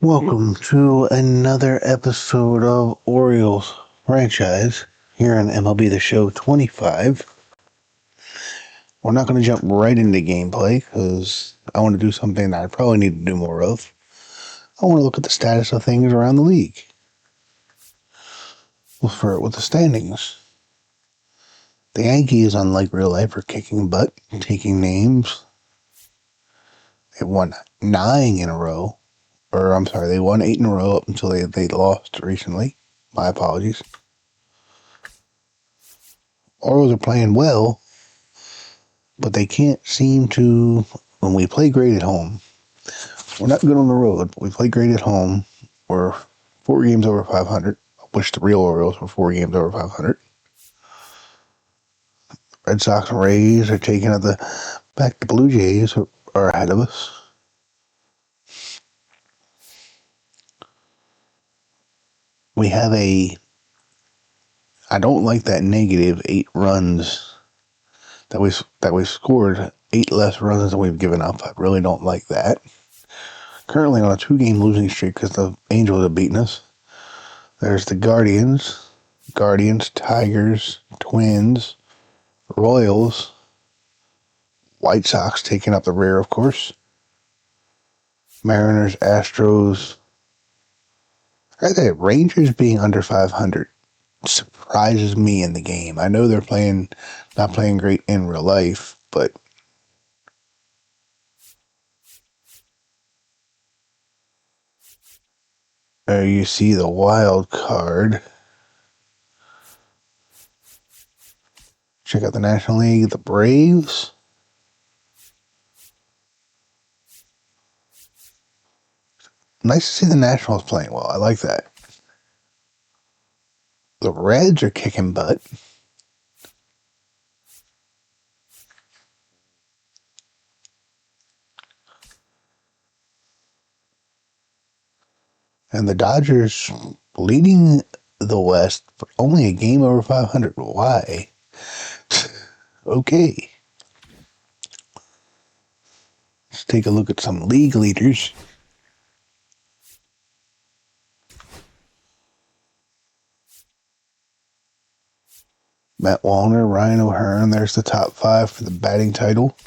Welcome to another episode of Orioles Franchise here on MLB The Show 25. We're not going to jump right into gameplay because I want to do something that I probably need to do more of. I want to look at the status of things around the league. We'll start with the standings. The Yankees, unlike real life, are kicking butt, taking names. They won 9 in a row. They won 8 in a row up until they lost recently. My apologies. Orioles are playing well, but they can't seem to. When we play great at home, we're not good on the road, but we play great at home. We're 4 games over 500. I wish the real Orioles were 4 games over 500. Red Sox and Rays are taking at the back. The Blue Jays are ahead of us. We have I don't like that negative 8 runs that we scored 8 less runs than we've given up. I really don't like that. Currently on a 2-game losing streak because the Angels have beaten us. There's the Guardians, Tigers, Twins, Royals, White Sox taking up the rear, of course. Mariners, Astros. Right there, Rangers being under 500 surprises me in the game. I know they're not playing great in real life, but there you see the wild card. Check out the National League, the Braves. Nice to see the Nationals playing well. I like that. The Reds are kicking butt. And the Dodgers leading the West, but only a game over 500. Why? Okay. Let's take a look at some league leaders. Matt Wallner, Ryan O'Hearn, there's the top 5 for the batting title.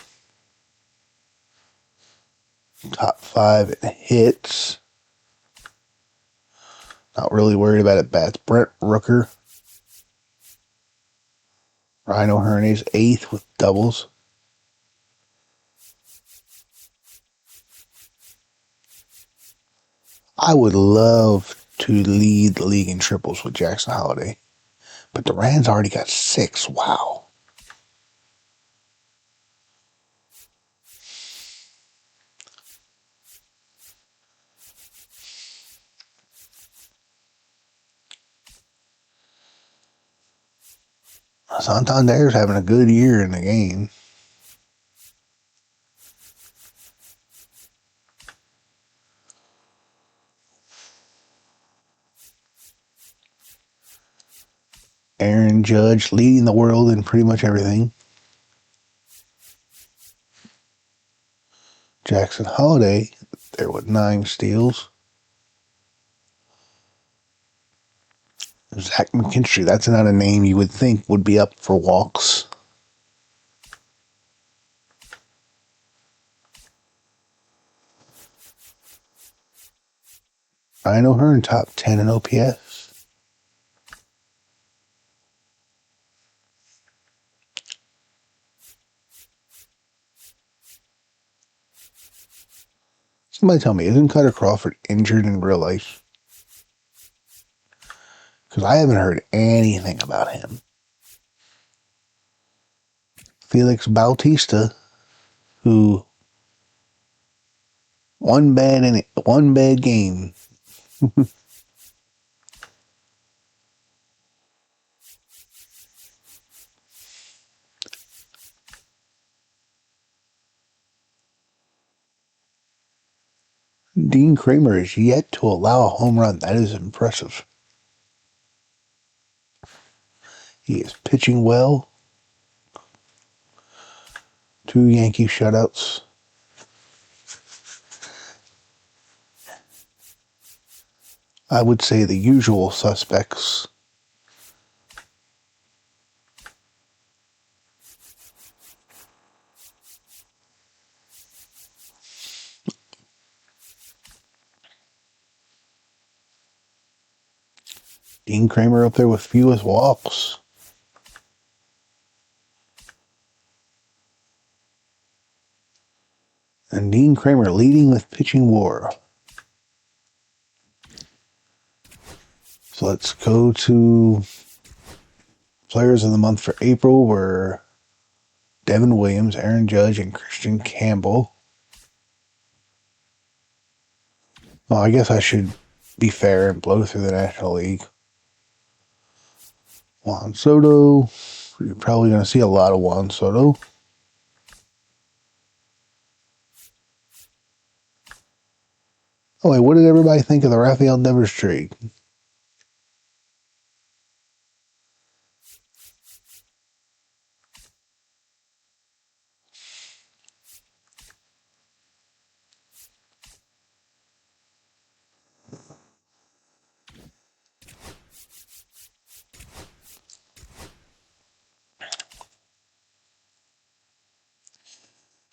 Top 5 in hits. Not really worried about it. Bats. Brent Rooker. Ryan O'Hearn is 8th with doubles. I would love to lead the league in triples with Jackson Holliday. But Duran's already got 6. Wow. Santander's having a good year in the game. Aaron Judge leading the world in pretty much everything. Jackson Holliday there with 9 steals. Zach McKinstry, that's not a name you would think would be up for walks. Ryan O'Hearn, top 10 in OPS. Somebody tell me, isn't Cutter Crawford injured in real life? Because I haven't heard anything about him. Felix Bautista, who one bad game. Dean Kramer is yet to allow a home run. That is impressive. He is pitching well. 2 Yankee shutouts. I would say the usual suspects. Dean Kramer up there with fewest walks. And Dean Kramer leading with pitching WAR. So let's go to Players of the Month for April were Devin Williams, Aaron Judge, and Christian Campbell. Well, I guess I should be fair and blow through the National League. Juan Soto. You're probably going to see a lot of Juan Soto. Oh, wait, what did everybody think of the Rafael Devers trade?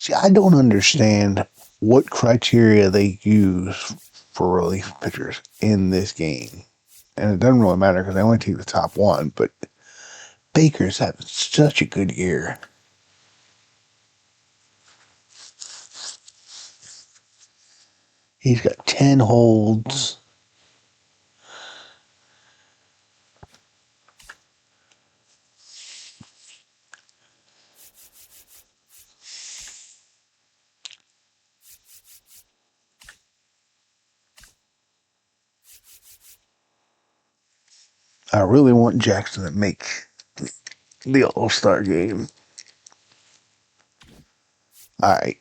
See, I don't understand what criteria they use for relief pitchers in this game. And it doesn't really matter because they only take the top one, but Baker's having such a good year. He's got 10 holds. I really want Jackson to make the All-Star game. Alright.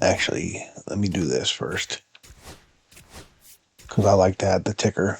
Actually, let me do this first. Because I like to add the ticker.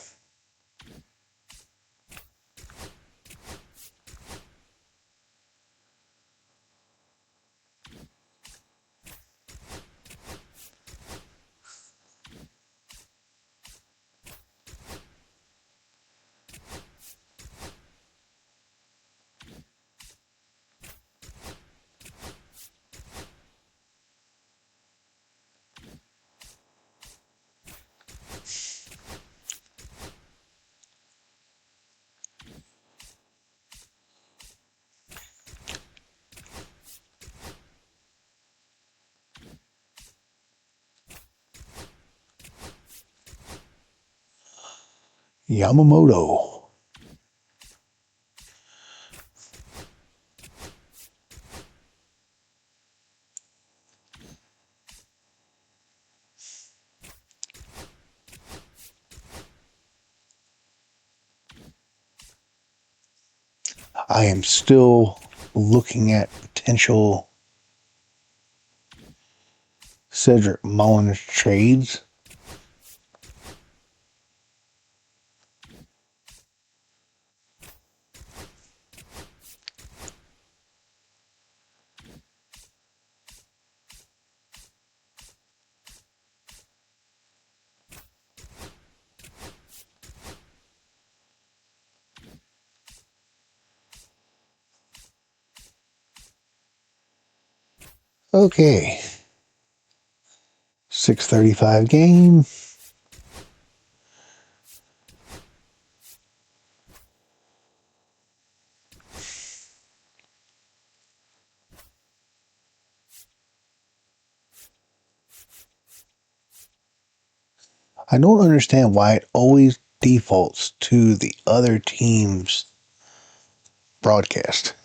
Yamamoto. I am still looking at potential Cedric Mullins trades. Okay. 6:35 game. I don't understand why it always defaults to the other team's broadcast.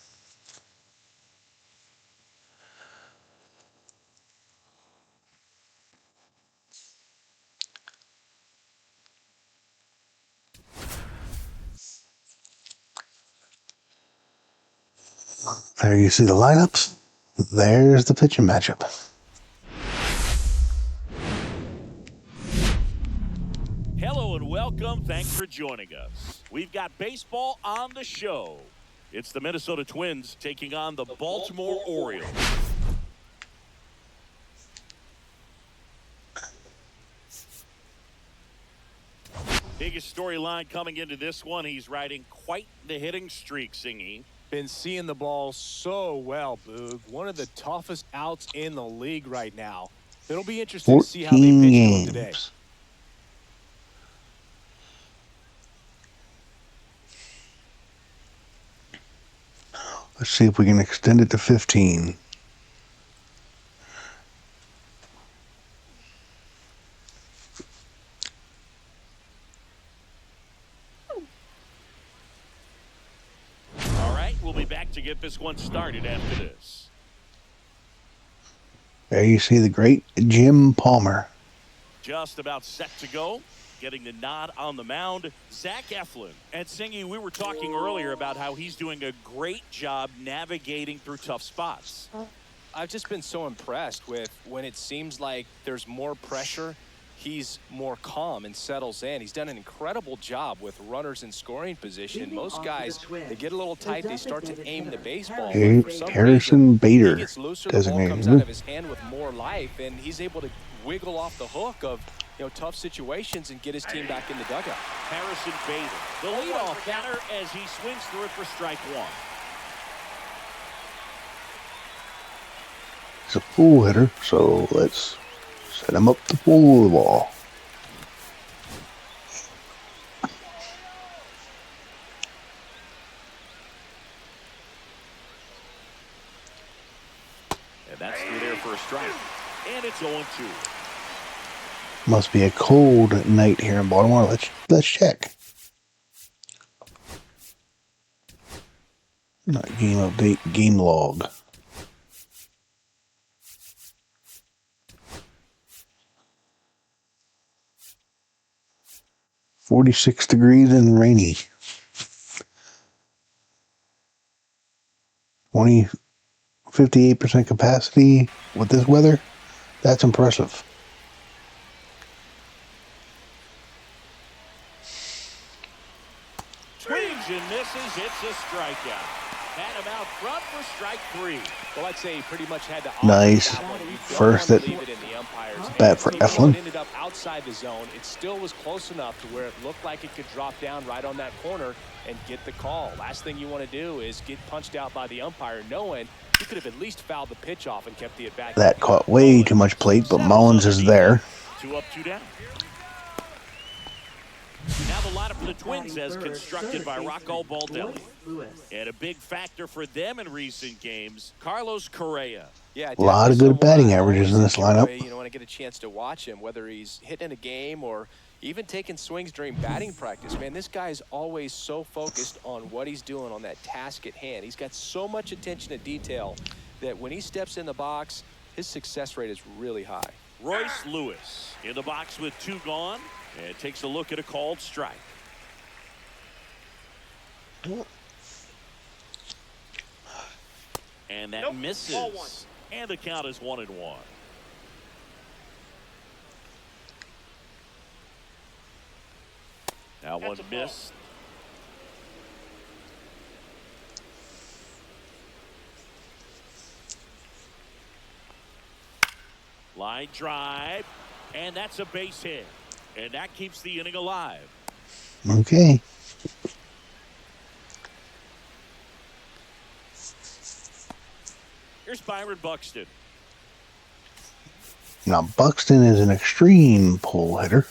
There you see the lineups. There's the pitching matchup. Hello and welcome. Thanks for joining us. We've got baseball on the show. It's the Minnesota Twins taking on the Baltimore Orioles. Biggest storyline coming into this one, he's riding quite the hitting streak, Singy. Been seeing the ball so well, Boog. One of the toughest outs in the league right now. It'll be interesting to see how they 14 pitch to him today. games. Let's see if we can extend it to 15. All right, we'll be back to get this one started after this. There you see the great Jim Palmer. Just about set to go. Getting the nod on the mound, Zach Eflin. And Singy, we were talking earlier about how he's doing a great job navigating through tough spots. I've just been so impressed with when it seems like there's more pressure, he's more calm and settles in. He's done an incredible job with runners in scoring position. Most guys, they get a little tight, they start to aim the baseball. Harrison Bader he gets looser, the ball comes out of his hand with more life, and he's able to wiggle off the hook of tough situations and get his team back in the dugout. Harrison Bader, the leadoff batter, as he swings through it for strike one. He's a full hitter, so let's set him up to pull the ball. And that's through there for a strike. And it's 0-2. Must be a cold night here in Baltimore. Let's check. Not game update, game log. .46 degrees and rainy. 58% capacity with this weather. That's impressive. Swings and misses. It's a strikeout. Had him out front for strike three. Well, I'd say he pretty much had to. Nice. First at bat for Eflin. Ended up outside the zone. It still was close enough to where it looked like it could drop down right on that corner and get the call. Last thing you want to do is get punched out by the umpire, knowing you could have at least fouled the pitch off and kept the at bat. That caught way too much plate, but Mullins is there. 2 up, 2 down. Now the lineup for the Twins as constructed by Rocco Baldelli. And a big factor for them in recent games, Carlos Correa. Yeah, a lot of good batting averages in this lineup. When I get a chance to watch him, whether he's hitting a game or even taking swings during batting practice, man, this guy's always so focused on what he's doing on that task at hand. He's got so much attention to detail that when he steps in the box, his success rate is really high. Royce Lewis in the box with 2 gone. And takes a look at a called strike. And that misses. And the count is 1-1. Now one missed. Line drive. And that's a base hit. And that keeps the inning alive. Okay. Here's Byron Buxton. Now, Buxton is an extreme pull hitter.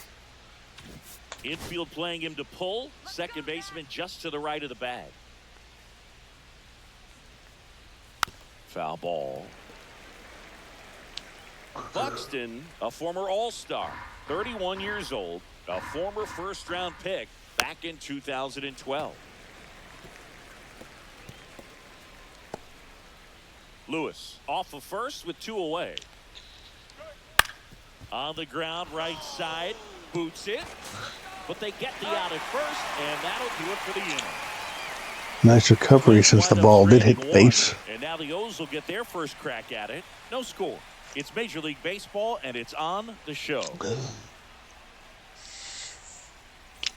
Infield playing him to pull. Second baseman just to the right of the bag. Foul ball. Buxton, a former All-Star. 31 years old, a former first-round pick back in 2012. Lewis off of first with 2 away. On the ground, right side, boots it, but they get the out at first, and that'll do it for the inning. Nice recovery since the ball did hit base. And now the O's will get their first crack at it. No score. It's Major League Baseball, and it's on the show.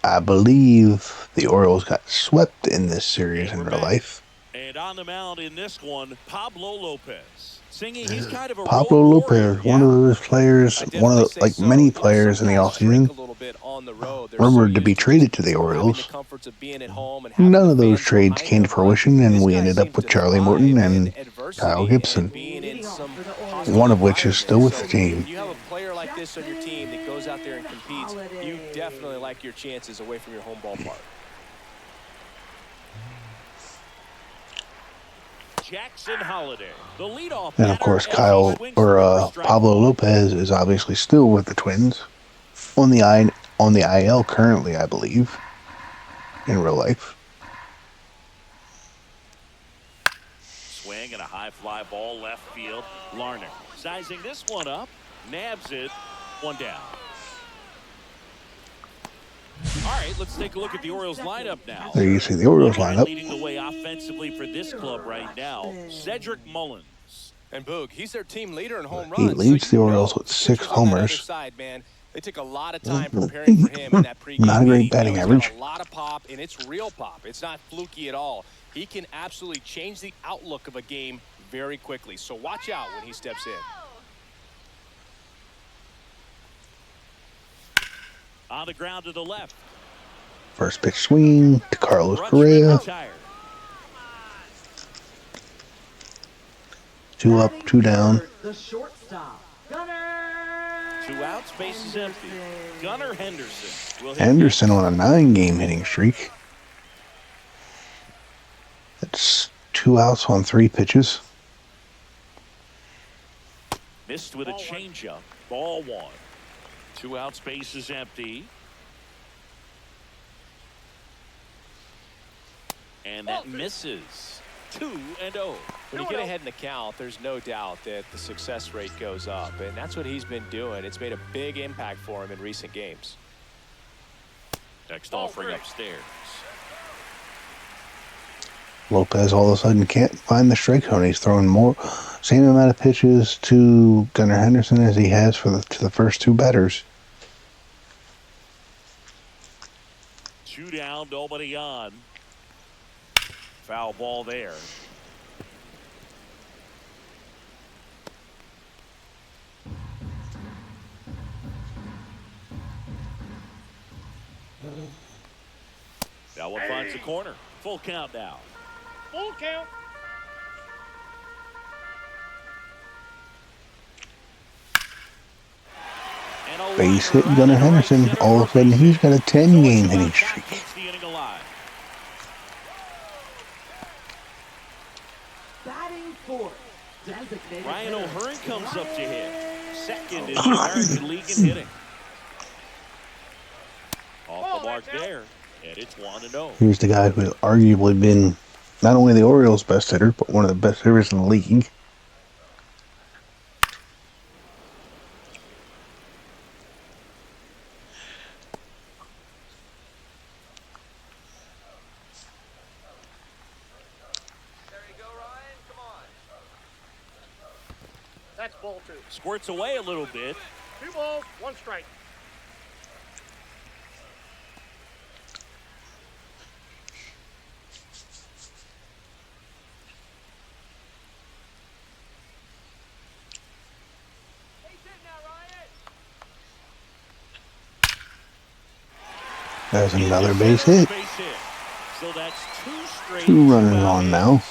I believe the Orioles got swept in this series in real life. And on the mound in this one, Pablo López. Singing, he's kind of a Pablo road López, warrior. one of those players, one of the, many players in the offseason, rumored to be traded to the Orioles. None of those trades came to fruition, and we ended up with Charlie Morton and Kyle Gibson, one of which is still with the team. When you have a player like this on your team that goes out there and competes, you definitely like your chances away from your home ballpark. Jackson Holliday, the leadoff And of course, Pablo López is obviously still with the Twins on the IL currently, I believe, in real life. Swing and a high fly ball left field. Larner sizing this one up, nabs it, one down. All right, let's take a look at the Orioles lineup now. There you see the Orioles lineup. Leading the way offensively for this club right now, Cedric Mullins. And Boog, he's their team leader in home runs. He leads the Orioles with 6 homers. They took a lot of time preparing for him in that pregame. Not a great batting average. A lot of pop, and it's real pop. It's not fluky at all. He can absolutely change the outlook of a game very quickly. So watch out when he steps in. On the ground to the left. First pitch swing to Carlos Correa. 2 up, 2 down. The shortstop, Gunnar. 2 outs, bases empty. Gunnar Henderson. Henderson on a 9-game hitting streak. That's 2 outs on 3 pitches. Missed with a changeup. Ball 1. 2 outs, bases empty. And that misses. 2-0. When you get ahead in the count, there's no doubt that the success rate goes up, and that's what he's been doing. It's made a big impact for him in recent games. Next offering upstairs. López all of a sudden can't find the strike zone. He's throwing same amount of pitches to Gunnar Henderson as he has to the first 2 batters. 2 down, nobody on. Foul ball there. That one finds the corner. Full count now. Full count. Base hit Gunnar Henderson. All of a sudden, he's got a 10-game hitting streak. Batting fourth, designated Ryan O'Hearn comes up to hit. Second in the American League in hitting. Off the mark there, and it's 1-0. Here's the guy who has arguably been not only the Orioles' best hitter, but one of the best hitters in the league. That's ball 2. Squirts away a little bit. 2 balls, 1 strike. There's another base hit. So that's 2 straight. 2 runners on now.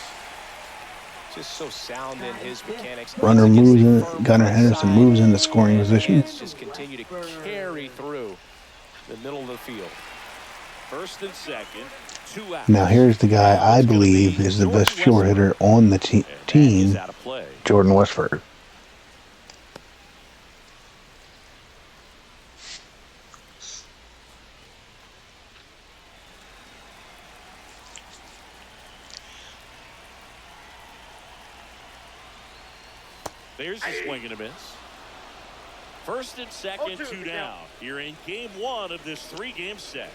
Just so sound in his mechanics. Runner moves in. Gunnar Henderson moves into scoring position. Just continue to carry through the middle of the field. First and second, 2 outs. Now here's the guy I believe is the best short hitter on the team, Jordan Westford. There's a swing and a miss. First and second, 2 down. Here in game 1 of this 3-game set.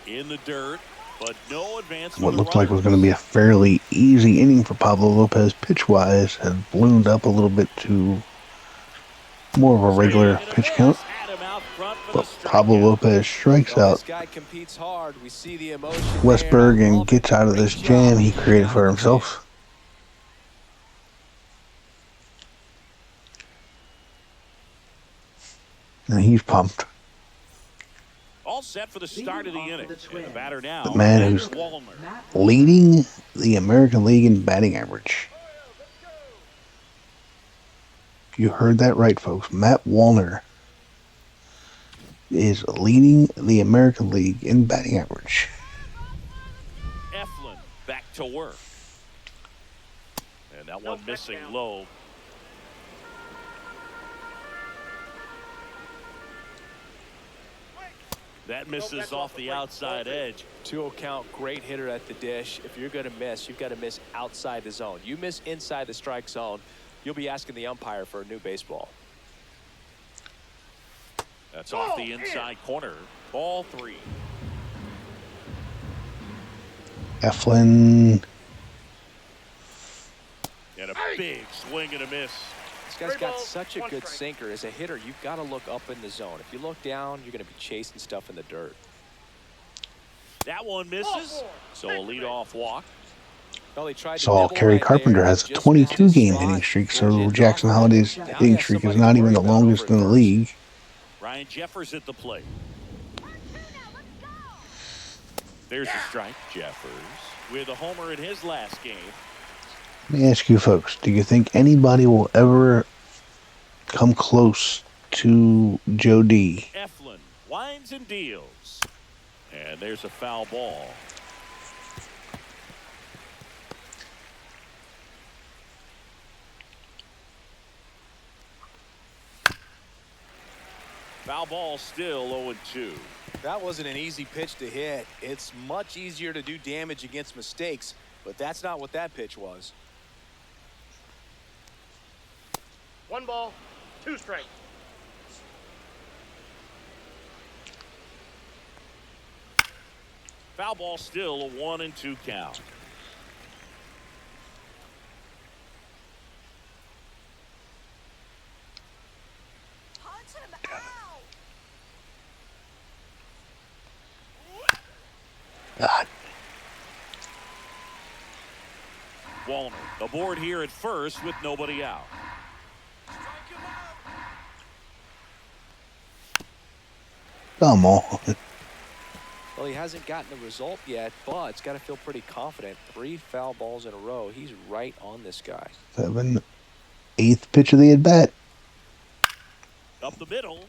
In the dirt, but no advance. What looked like was going to be a fairly easy inning for Pablo López pitch-wise has ballooned up a little bit to more of a regular pitch count. Had him out front for the But Pablo strikeout. López strikes Well, out this guy competes hard. We see the emotion there. Westberg I and love it. gets out of Great this job jam he keeping created out for of the jam. himself. And he's pumped. All set for the start of the inning. And the batter now, The man Matt who's Wallner. leading the American League in batting average. You heard that right, folks. Matt Wallner is leading the American League in batting average. Eflin back to work. And that one missing low. That misses off the outside edge. 2-0 count, great hitter at the dish. If you're going to miss, you've got to miss outside the zone. You miss inside the strike zone, you'll be asking the umpire for a new baseball. That's off the inside corner. Ball 3. Eflin. And a big swing and a miss. This guy's got such a good sinker. As a hitter, you've got to look up in the zone. If you look down, you're going to be chasing stuff in the dirt. That one misses. So a leadoff walk. Well, he tried to Saw nibble Kerry right Carpenter there, has a just 22 missed his game spot. hitting streak, Forced so it Jackson off. Holliday's Now he hitting has streak is somebody not to even worry the about longest over in at the first. league. Ryan Jeffers at the plate. There's a strike. Jeffers with a homer in his last game. Let me ask you folks, do you think anybody will ever come close to Joe D? Eflin winds and deals. And there's a foul ball. Foul ball still 0-2. That wasn't an easy pitch to hit. It's much easier to do damage against mistakes, but that's not what that pitch was. 1 ball, 2 strikes. Foul ball still a 1-2 count. God. Wallner aboard here at first with nobody out. Come on. Well, he hasn't gotten the result yet, but it's got to feel pretty confident. 3 foul balls in a row. He's right on this guy. 7th, 8th pitch of the at bat. Up the middle.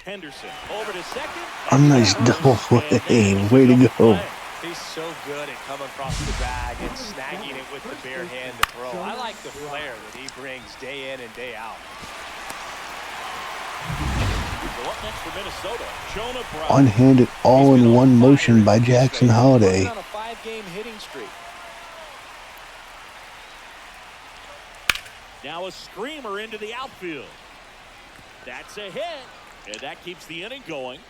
Henderson over to second. A nice double play. Way to go. He's so good at coming across the bag and snagging it with the bare hand to throw. I like the flair that he brings day in and day out. So up next for Minnesota, Jonah Brown. One-handed all-in-one motion by Jackson Holliday. On a 5-game hitting streak. Now a screamer into the outfield. That's a hit, and that keeps the inning going.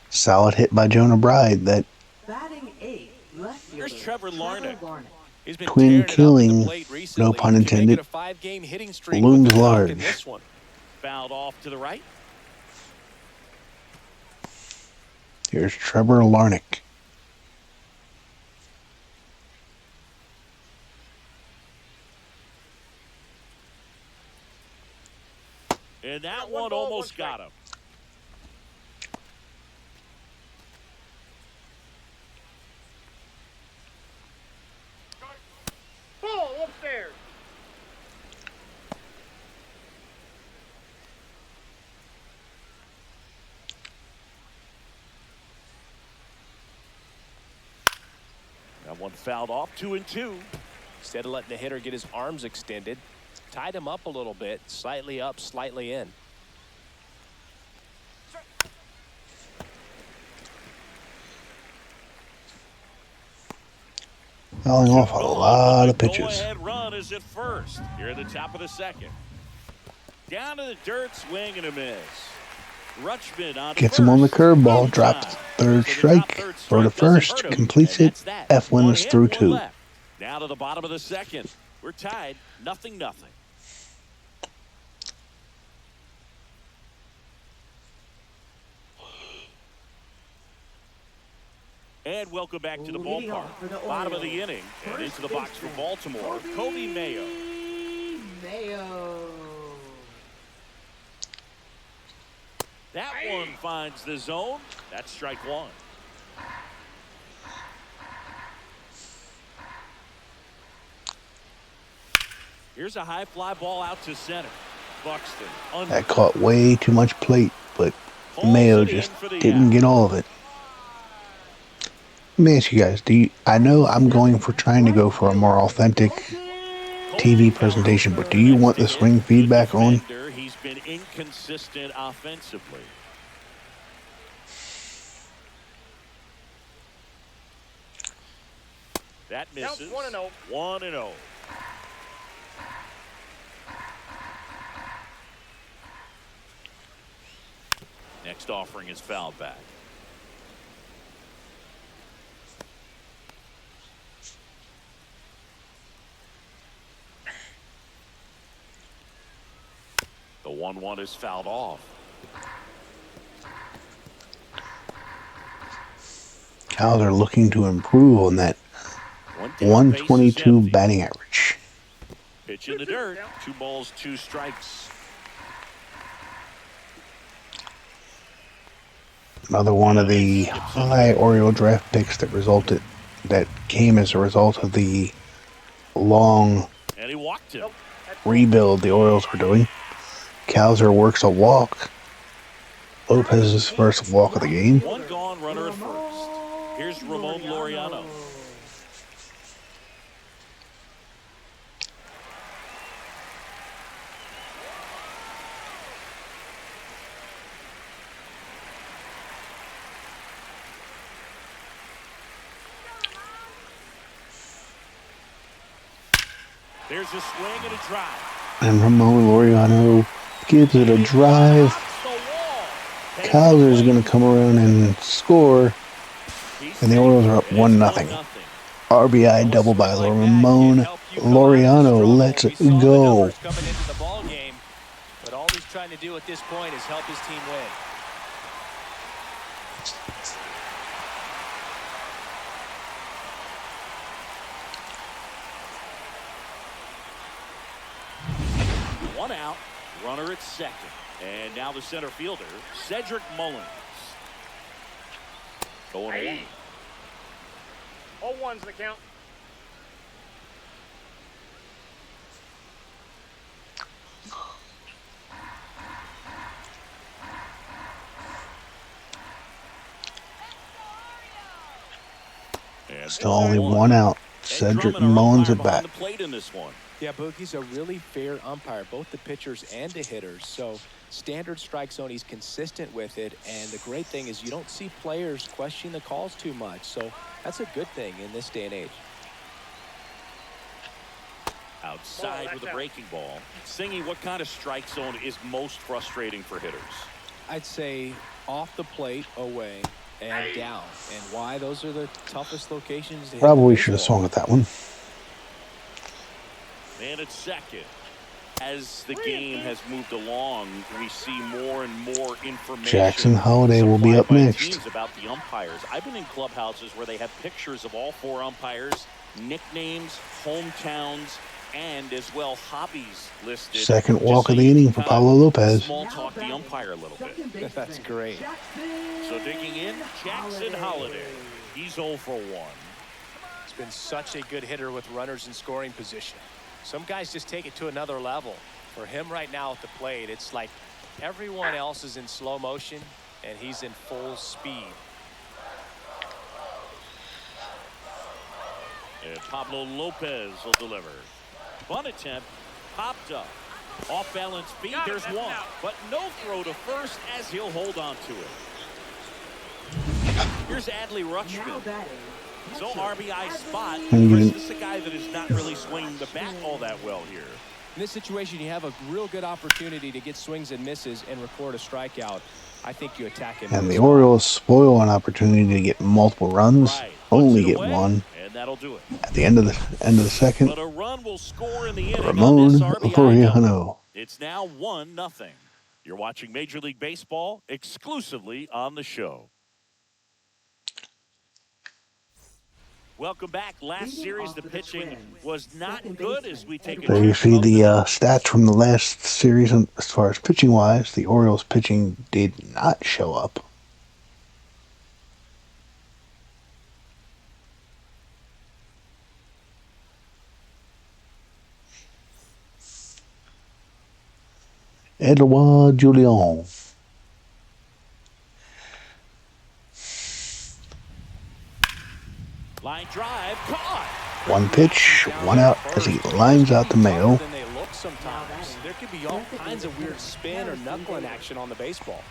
Solid hit by Jonah Bride. That Batting 8th, left fielder, Here's Trevor Larnach. He's been Twin tearing it up at the killing, plate recently. no pun Can make it intended, a 5-game hitting streak looms with a knock in large. this one. Fouled off to the right. Here's Trevor Larnach. And that one almost got him. Ball upstairs. That one fouled off. 2-2. Instead of letting the hitter get his arms extended, tied him up a little bit, slightly up, slightly in. Fouling off a lot of pitches. Go-ahead run is at first. Here at the top of the second. Down to the dirt, swing and a miss. Rutschman on Gets him on the first. curveball, In drops time. third So the strike. top third Throw to strike doesn't first, hurt him. completes And it. that's that. Eflin One is hit, through one 2. left. Now to the bottom of the second. We're tied, 0-0. And welcome back to the Leading ballpark. off for the Bottom of the Orioles, inning and first into the box for baseman, Baltimore, Kobe Mayo. Mayo. That one finds the zone. That's strike one. Here's a high fly ball out to center. Buxton under. That caught way too much plate, but Pulls Mayo it in just for the didn't out. get all of it. Let me ask you guys, I know I'm trying to go for a more authentic TV presentation, but do you want the swing feedback on? He's been inconsistent offensively. That misses. 1-0. 1-0. Next offering is fouled back. The 1-1 is fouled off. Cows are looking to improve on that 122 batting average. Pitch in the dirt. 2 balls, 2 strikes. Another one of the high Oriole draft picks that came as a result of the long And he walked him. rebuild the Orioles were doing. Cowser works a walk. Lopez's first walk of the game. 1 gone, runner at first. Here's Ramon Laureano. There's a swing and a drive. And Ramon Laureano gives it a drive. Cowser's going to come around and score. And the Orioles are up 1-0. RBI double by Ramon Laureano. Let's go. Coming into the ball game, but all he's trying to do at this point is help his team win. One out, runner at second. And now the center fielder, Cedric Mullins. Going away. 0-1's the count. Still only 1 out. Cedric Mullins at bat. Yeah, Boogie's a really fair umpire, both the pitchers and the hitters. So standard strike zone, he's consistent with it. And the great thing is you don't see players question the calls too much. So that's a good thing in this day and age. Outside with a breaking ball. Singy, what kind of strike zone is most frustrating for hitters? I'd say off the plate, away, and down. And why? Those are the toughest locations to hit. Probably should have swung at that one. And at second. As the game has moved along, we see more and more information. Jackson Holliday will be up next. About the umpires. I've been in clubhouses where they have pictures of all 4 umpires, nicknames, hometowns, and as well hobbies listed. Second walk of the inning for Pablo López. Small talk the umpire a little bit. That's great. So digging in, Jackson Holliday. He's 0 for 1. He's been such a good hitter with runners in scoring position. Some guys just take it to another level. For him right now at the plate, it's like everyone else is in slow motion and he's in full speed. And Pablo López will deliver. Bunt attempt, popped up. Off balance feet, there's one. But no throw to first as he'll hold on to it. Here's Adley Rutschman. So RBI spot. This is a guy that is not really swinging the bat all that well here. In this situation, you have a real good opportunity to get swings and misses and record a strikeout. I think you attack him. And the Orioles spoil an opportunity to get multiple runs. Right. Only get one. And that'll do it. At the end of the second. But a run will score in the inning. Ramon Laureano. It's now 1-0. You're watching Major League Baseball exclusively on the show. Welcome back. Last series, the pitching was not good as we take a There you check see of the stats from the last series as far as pitching-wise. The Orioles pitching did not show up. Edouard Julien. line drive, caught. One pitch, one out as he lines out the Mayo. Than they look sometimes. There could be all kinds of weird spin or knuckling action on the baseball.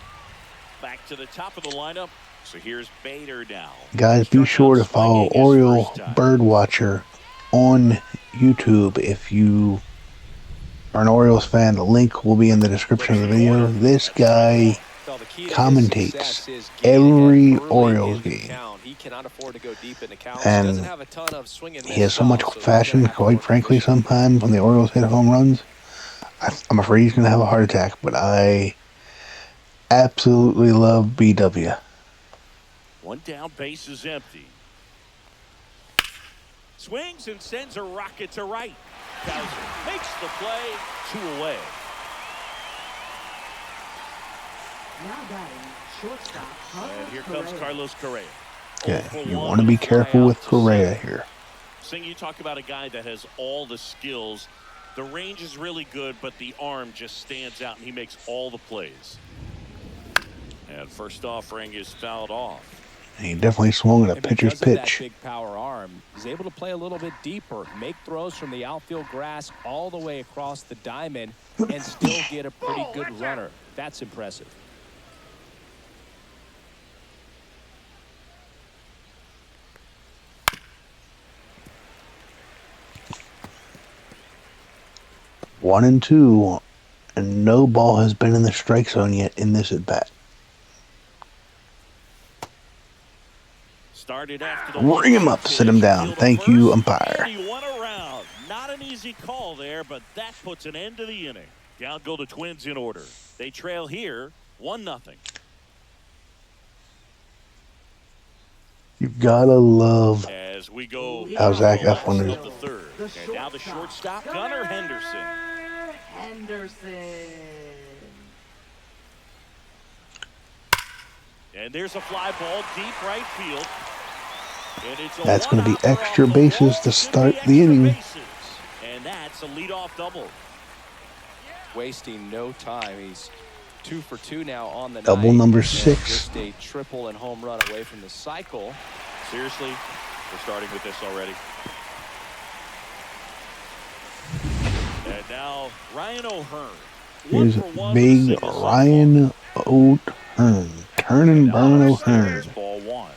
Back to the top of the lineup. So here's Bader now. Guys, be sure to follow Oriole Birdwatcher on YouTube if you are an Orioles fan. The link will be in the description of the video. This guy commentates every Orioles game. And he has so much passion, quite frankly, sometimes when the Orioles hit home runs, I'm afraid he's going to have a heart attack, but I absolutely love BW. One down, base is empty. Swings and sends a rocket to right. Bowser makes the play, 2 away. Now batting, shortstop. And here comes Carlos Correa. Yeah, you want to be careful with Correa here. Sing, you talk about a guy that has all the skills. The range is really good, but the arm just stands out, and he makes all the plays. And first offering is fouled off. He definitely swung at a pitcher's pitch. That big power arm, he's able to play a little bit deeper, make throws from the outfield grass all the way across the diamond, and still get a pretty good runner. That's impressive. One and two, and no ball has been in the strike zone yet in this at bat. Started after Ring him up, sit him down. Thank you, umpire. He won around. Not an easy call there, but that puts an end to the inning. Down go the Twins in order. They trail here 1-0. You've gotta love as we go how Zach Eflin of the third. And now the shortstop, Gunnar Henderson. And there's a fly ball deep right field. And it's that's going to be extra bases to start the inning. And that's a leadoff double. Wasting no time. He's 2 for 2 now on the double night. number And 6. Just a triple and home run away from the cycle. Seriously, we're starting with this already. And now Ryan O'Hearn. Here's big Ryan O'Hearn. Turn and burn O'Hearn. Ball 1.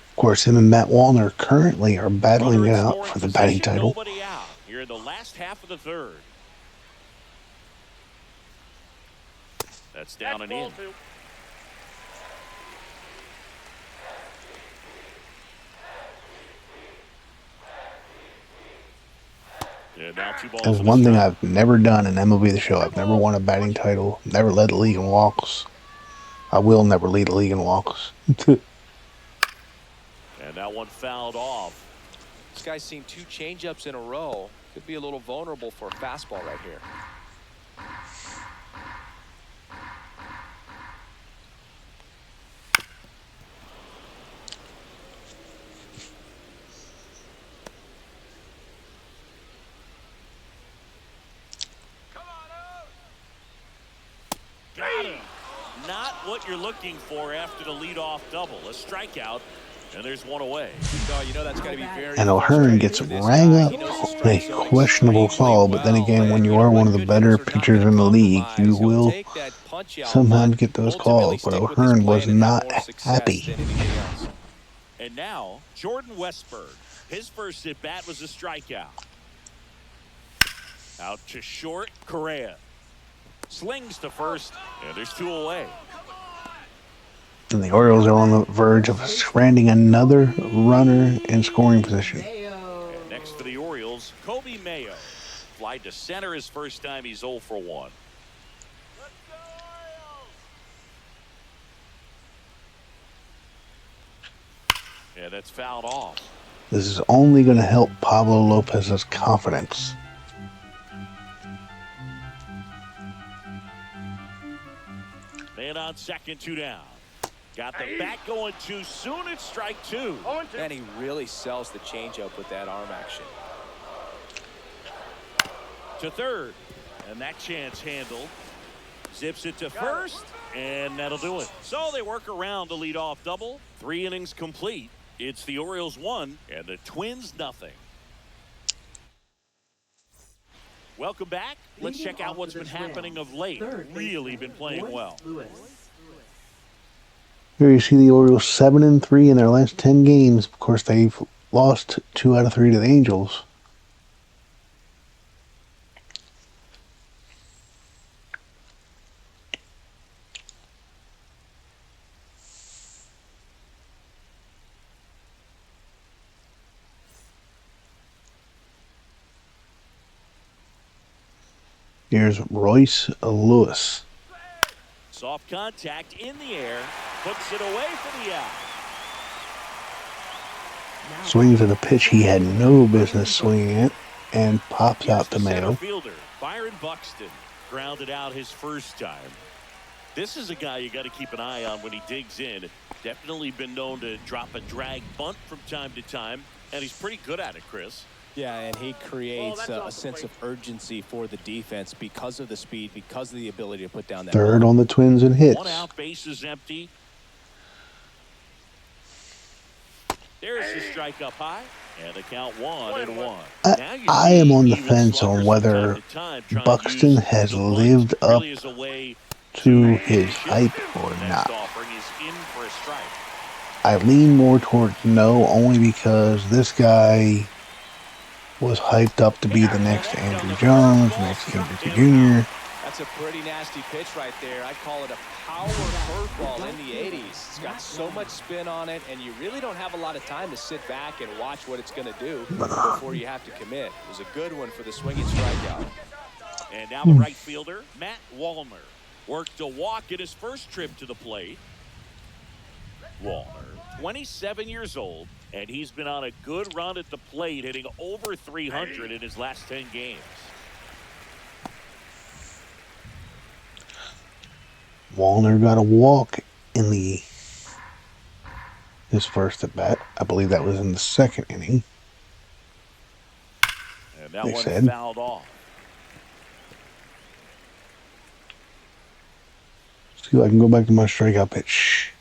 Of course, him and Matt Wallner currently are battling it out for the batting title. Nobody out here in the last half of the third. That's down and in. That's one thing I've never done in MLB The Show. I've never won a batting title, never led the league in walks. I will never lead the league in walks. And that one fouled off. This guy's seen 2 changeups in a row. Could be a little vulnerable for a fastball right here. Got him. Not what you're looking for after the leadoff double. A strikeout, and there's one away. You know that's got to be very. And O'Hearn gets rang up on a questionable call, but then again, when you are one of the better pitchers in the league, you will sometimes get those calls. But O'Hearn was not happy. And now Jordan Westberg. His first at bat was a strikeout. Out to short, Correa. Slings to first, and there's 2 away. And the Orioles are on the verge of stranding another runner in scoring position. And next for the Orioles, Kobe Mayo. Fly to center his first time. He's 0 for 1. Yeah, that's fouled off. This is only going to help Pablo Lopez's confidence. Man on second, 2 down. Got the bat going too soon. It's strike 2. And he really sells the changeup with that arm action. To third. And that chance handled. Zips it to first. And that'll do it. So they work around the leadoff double. 3 innings complete. It's the Orioles 1 and the Twins nothing. Welcome back. Let's check out what's been happening of late. Really been playing well. Here you see the Orioles 7-3 in their last 10 games. Of course, they've lost 2 out of 3 to the Angels. Here's Royce Lewis. Soft contact in the air. Puts it away for the out. Swings at a pitch he had no business swinging at and pops out the mail. Fielder, Byron Buxton, grounded out his first time. This is a guy you got to keep an eye on when he digs in. Definitely been known to drop a drag bunt from time to time, and he's pretty good at it, Chris. Yeah, and he creates a sense of urgency for the defense because of the speed, because of the ability to put down that. Third on the Twins in hits. 1 out, base is empty. There's the strike up high, and the count 1-1. I am on the fence on whether Buxton has lived up to his hype or not. I lean more towards no, only because this guy was hyped up to be the next Andrew Jones, next Ken Griffey Jr. That's a pretty nasty pitch right there. I'd call it a power curveball in the 80s. It's got so much spin on it, and you really don't have a lot of time to sit back and watch what it's going to do before you have to commit. It was a good one for the swinging strikeout. And now the right fielder, Matt Wallner, worked a walk in his first trip to the plate. Wallner, 27 years old, and he's been on a good run at the plate, hitting over 300 in his last 10 games. Wallner got a walk in his first at bat. I believe that was in the second inning. And that one fouled off. Let's see if I can go back to my strikeout pitch.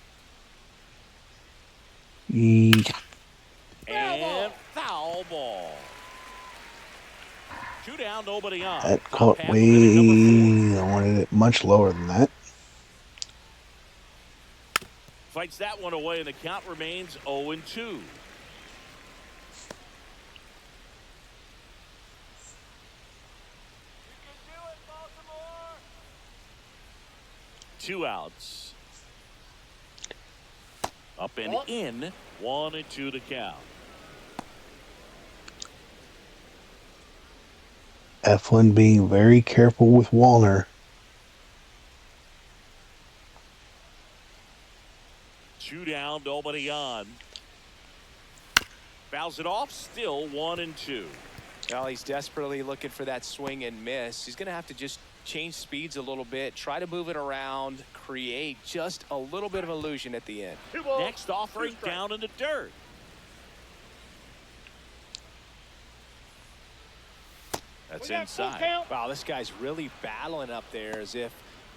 Yeah. And foul ball. 2 down, nobody on. That caught way. I wanted it much lower than that. Fights that one away, and the count remains 0-2. Two outs. Up and in. 1-2 to count. Eflin being very careful with Wallner. 2 down, nobody on. Fouls it off, still 1-2. Well, he's desperately looking for that swing and miss. He's going to have to just change speeds a little bit, try to move it around, create just a little bit of illusion at the end. Next offering down in the dirt. That's inside. Wow, this guy's really battling up there as if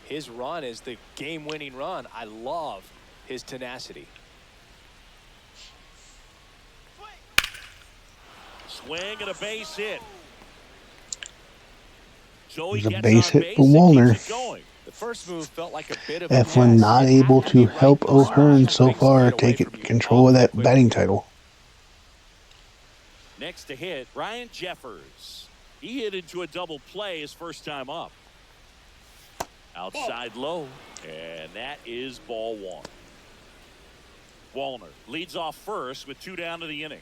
his run is the game-winning run. I love his tenacity. Swing and a base hit. So There's a base hit for Wallner. The first move felt like a bit of Eflin not able to help O'Hearn so far take control of that batting title. Next to hit, Ryan Jeffers. He hit into a double play his first time up. Outside low, and that is ball 1. Wallner leads off first with 2 down to the inning.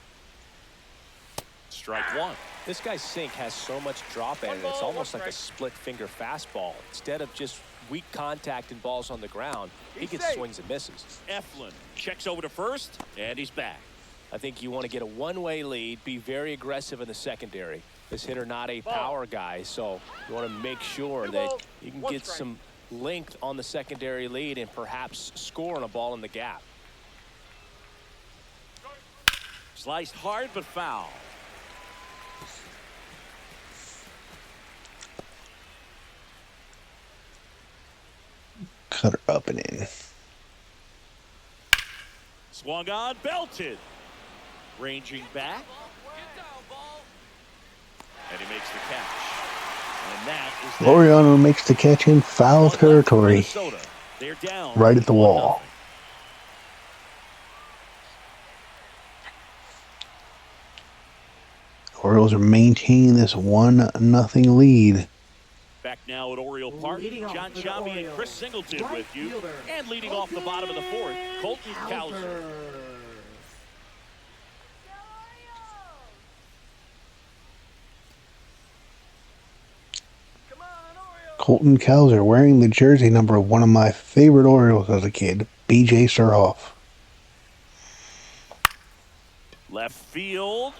Strike 1. This guy's sink has so much drop in it. It's almost like a split finger fastball. Instead of just weak contact and balls on the ground, he gets swings and misses. Eflin checks over to first, and he's back. I think you want to get a one-way lead, be very aggressive in the secondary. This hitter not a power guy, so you want to make sure that you can get some length on the secondary lead and perhaps score on a ball in the gap. Sliced hard but foul. Cut her up and in. Swung on, belted. Ranging back. And he makes the catch. And that is that. Laureano makes the catch in foul territory. They're down right at the 1-0. wall. Orioles are maintaining this 1-0 lead. Back now at Oriole Park, John Chambi and Chris Singleton with you. And leading off the bottom of the fourth, Colton Cowser. Colton Cowser wearing the jersey number of one of my favorite Orioles as a kid, B.J. Surhoff. Left field.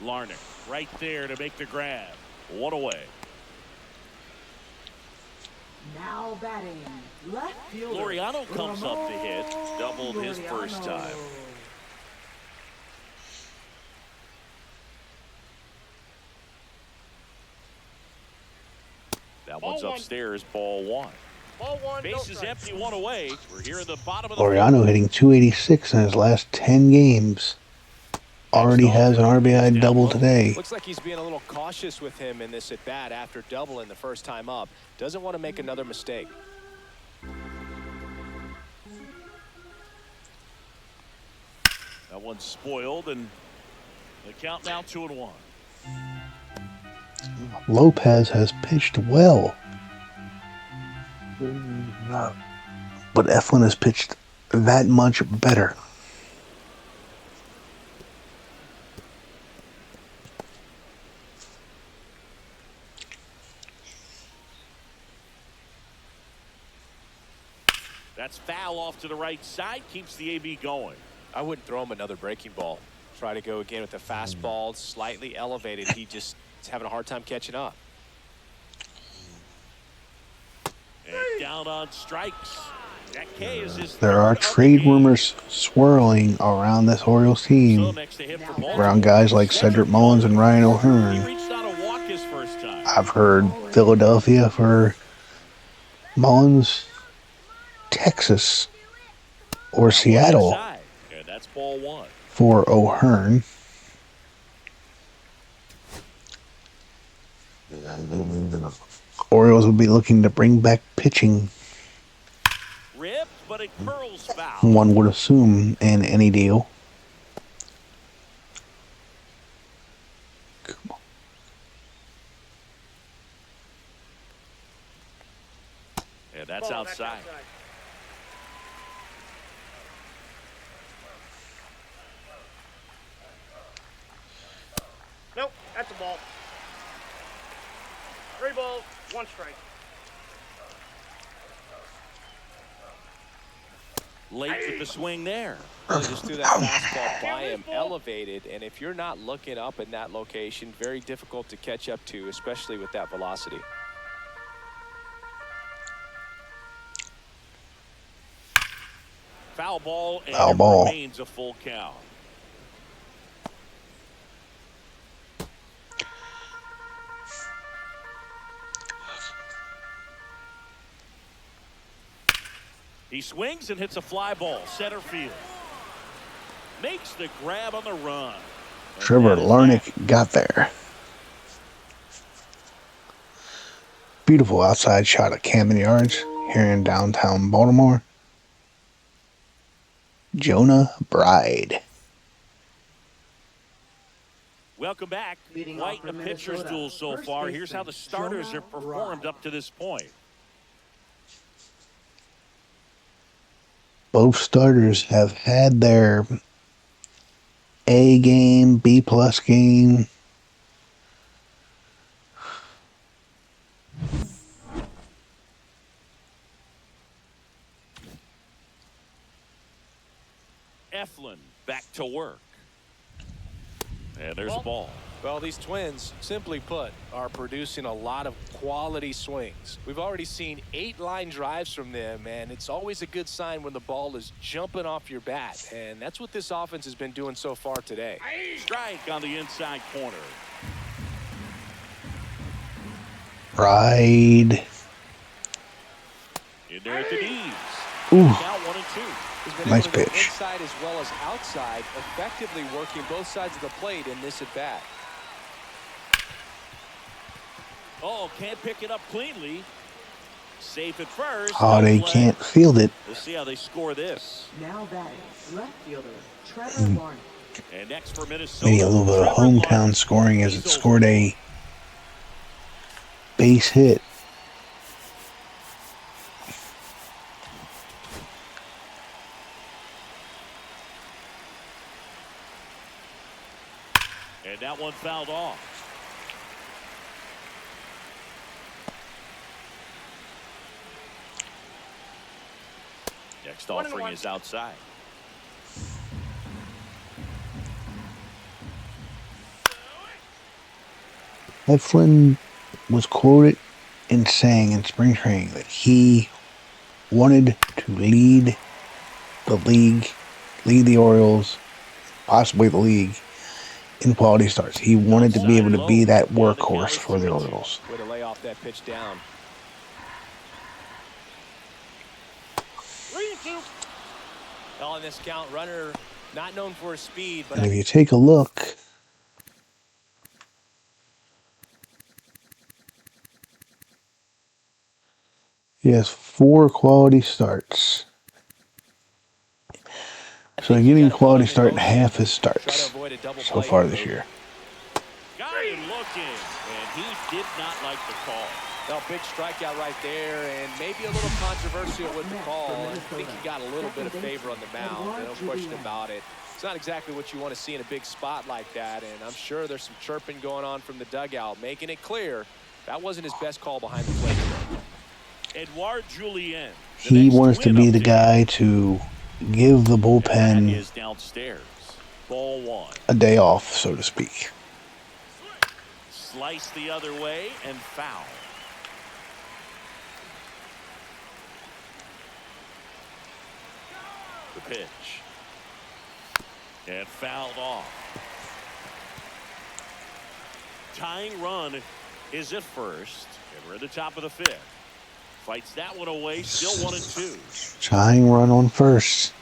Larnach right there to make the grab. One away. Now batting, left fielder. Laureano comes up to hit. Doubled his first time. That one's upstairs, ball one. Base is empty, one away. We're here in the bottom of the Laureano hitting .286 in his last 10 games. Already has an RBI double today. Looks like he's being a little cautious with him in this at bat after doubling the first time up. Doesn't want to make another mistake. That one's spoiled, and the count now 2-1. López has pitched well. But Eflin has pitched that much better. That's foul off to the right side. Keeps the AB going. I wouldn't throw him another breaking ball. Try to go again with the fastball, slightly elevated. He just is having a hard time catching up. And down on strikes. That K is his There are third of the trade game. rumors swirling around this Orioles So team. next to him for Baltimore. Around guys like Cedric Mullins and Ryan He O'Hearn. reached out a walk his first time. I've heard Philadelphia for Mullins, Texas, or Seattle And that's ball one. for O'Hearn. Orioles will be looking to bring back pitching, Ripped, but it curls foul. one would assume, in any deal. And that's outside. Nope, that's a ball. 3 balls, 1 strike. Late with the swing there. Really just threw that fastball by him, elevated, and if you're not looking up in that location, very difficult to catch up to, especially with that velocity. Foul ball, and Foul it ball. remains a full count. He swings and hits a fly ball, center field. Makes the grab on the run. And Trevor that is Larnach got there. Beautiful outside shot of Camden Yards here in downtown Baltimore. Jonah Bride. Welcome back. Leading Quite off a for pitcher's Minnesota, duel so first far. Here's how the baseman, starters Jonah have performed Bride. up to this point. Both starters have had their A game, B plus game. Eflin back to work. And there's a ball. Well, these Twins, simply put, are producing a lot of quality swings. We've already seen 8 line drives from them, and it's always a good sign when the ball is jumping off your bat. And that's what this offense has been doing so far today. Strike on the inside corner. Ride. In there at the knees. Ooh. Now 1-2. He's been Nice able to go pitch. inside as well as outside, effectively working both sides of the plate in this at bat. Oh, can't pick it up cleanly. Safe at first. Holliday No play. can't field it. We'll see how they score this. Now batting, left fielder Trevor Lawrence. And next for Minnesota. Maybe a little bit of Trevor hometown Lawrence. scoring as it He's scored over. a base hit. And that one fouled off. Next offering is outside. Eflin was quoted in saying in spring training that he wanted to lead the league, lead the Orioles, possibly the league, in quality starts. He wanted to be able to be that workhorse for the Orioles. Way to lay off that pitch down. 3-2. Well, in this count, runner not known for his speed, but And if you take a look, he has 4 quality starts. So they're getting quality start in half his starts so far this year. Got him looking, and he did not like the call. well, big strikeout right there, and maybe a little controversial with the call. I think he got a little bit of favor on the mound, no question about it. It's not exactly what you want to see in a big spot like that, and I'm sure there's some chirping going on from the dugout, making it clear that wasn't his best call behind the plate. Edouard Julien. He wants to be the guy to give the That bullpen is downstairs. Ball 1. a day off, so to speak. Slice the other way and foul. The pitch. And fouled off. Tying run is at first. And we're at the top of the 5th. Fights that one away. Still 1-2. Tying run on first.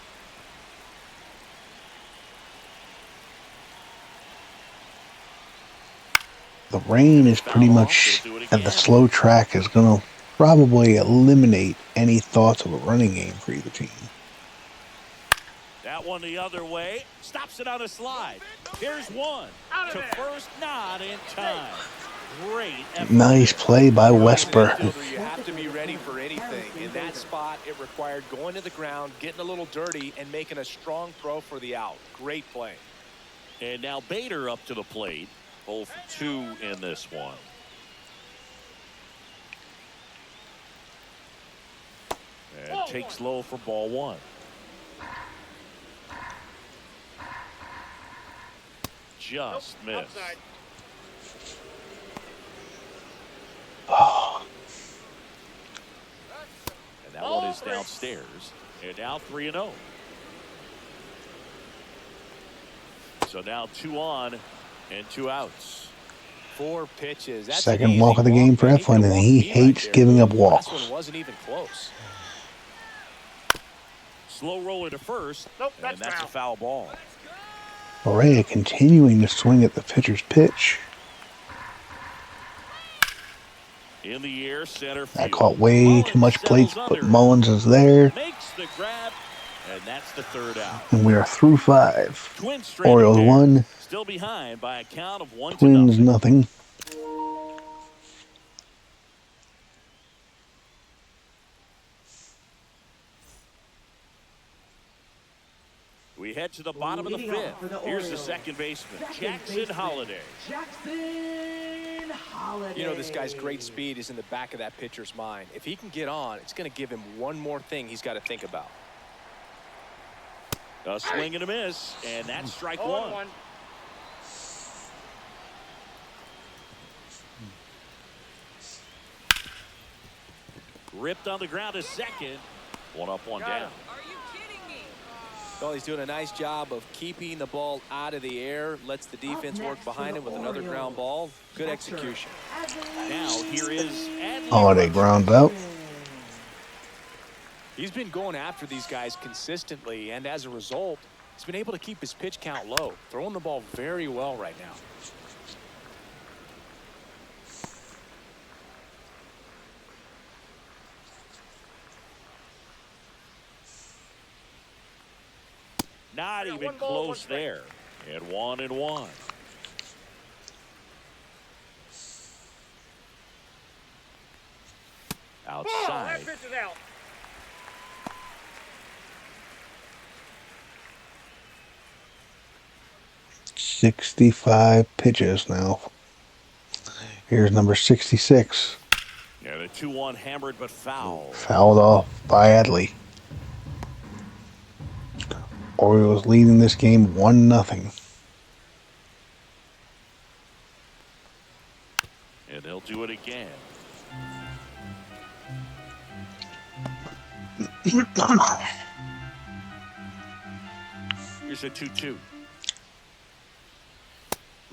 The rain is pretty much, and the slow track is going to probably eliminate any thoughts of a running game for either team. That one the other way. Stops it on a slide. Here's one. To first, not in time. Great effort. Nice play by Wesper. You have to be ready for anything. In that spot, it required going to the ground, getting a little dirty, and making a strong throw for the out. Great play. And now Bader up to the plate. 0 for 2 in this one. And takes low for ball 1. Just missed. Upside. And that one is downstairs. And now 3-0. So now 2 on and 2 outs. 4 pitches. That's Second an easy walk of the game for He could Eflin, and walk he me right hates there. giving up Last walks. one wasn't even close. Slow roller to first. Nope, and that's a foul ball. Correa continuing to swing at the pitcher's pitch. In the air, center field. That caught way too much plate, Mullins but settles Mullins is there, makes the grab, and that's the 3rd out. and we are through 5. Twins straight Orioles up there. 1, Still behind by a count of 1-0. Twins nothing. We head to the bottom of the Leading off for 5th. the Here's the Orioles. second baseman, Jackson baseman, Holliday. Jackson Holliday. You know, this guy's great speed is in the back of that pitcher's mind. If he can get on, it's going to give him one more thing he's got to think about. A swing and a miss, and that's strike 0-1. one. Ripped on the ground to second. One up, one Got down. him. Well, he's doing a nice job of keeping the ball out of the air. Lets the defense work behind him with another ground ball. Good execution. Now here is Adley. Holiday ground out. He's been going after these guys consistently, and as a result, he's been able to keep his pitch count low, throwing the ball very well right now. Not Yeah, even one ball, one close strike. there. And 1-1. Oh, Outside. that pitch is out. $65 pitches now. Here's number 66. And a 2-1 hammered but foul. Fouled off by Adley. Orioles leading this game 1-0. And they'll do it again. Here's a 2-2.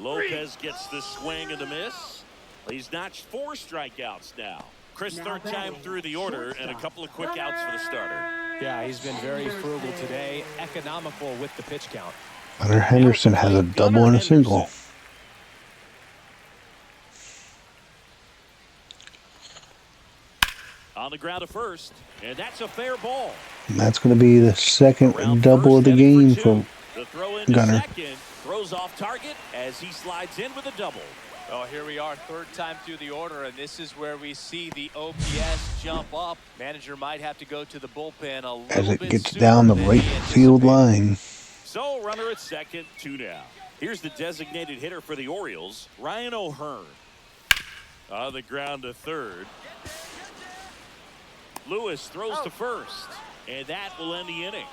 López gets the swing and the miss. He's notched 4 strikeouts now. Chris, Now third time batting, through the order, and a couple of quick outs for the starter. Yeah, he's been very frugal today, economical with the pitch count. Gunnar Henderson has a double and a single. On the ground to first, and that's a fair ball. And that's going to be the second Around double of first, the heading game for for the throw into Gunnar. second, throws off target as he slides in with a double. Oh, here we are, third time through the order, and this is where we see the OPS jump up. Manager might have to go to the bullpen a little as it bit gets sooner down the than right he field anticipated. line. So runner at second, 2 down. Here's the designated hitter for the Orioles, Ryan O'Hearn. On the ground to third. Lewis throws to first, and that will end the inning.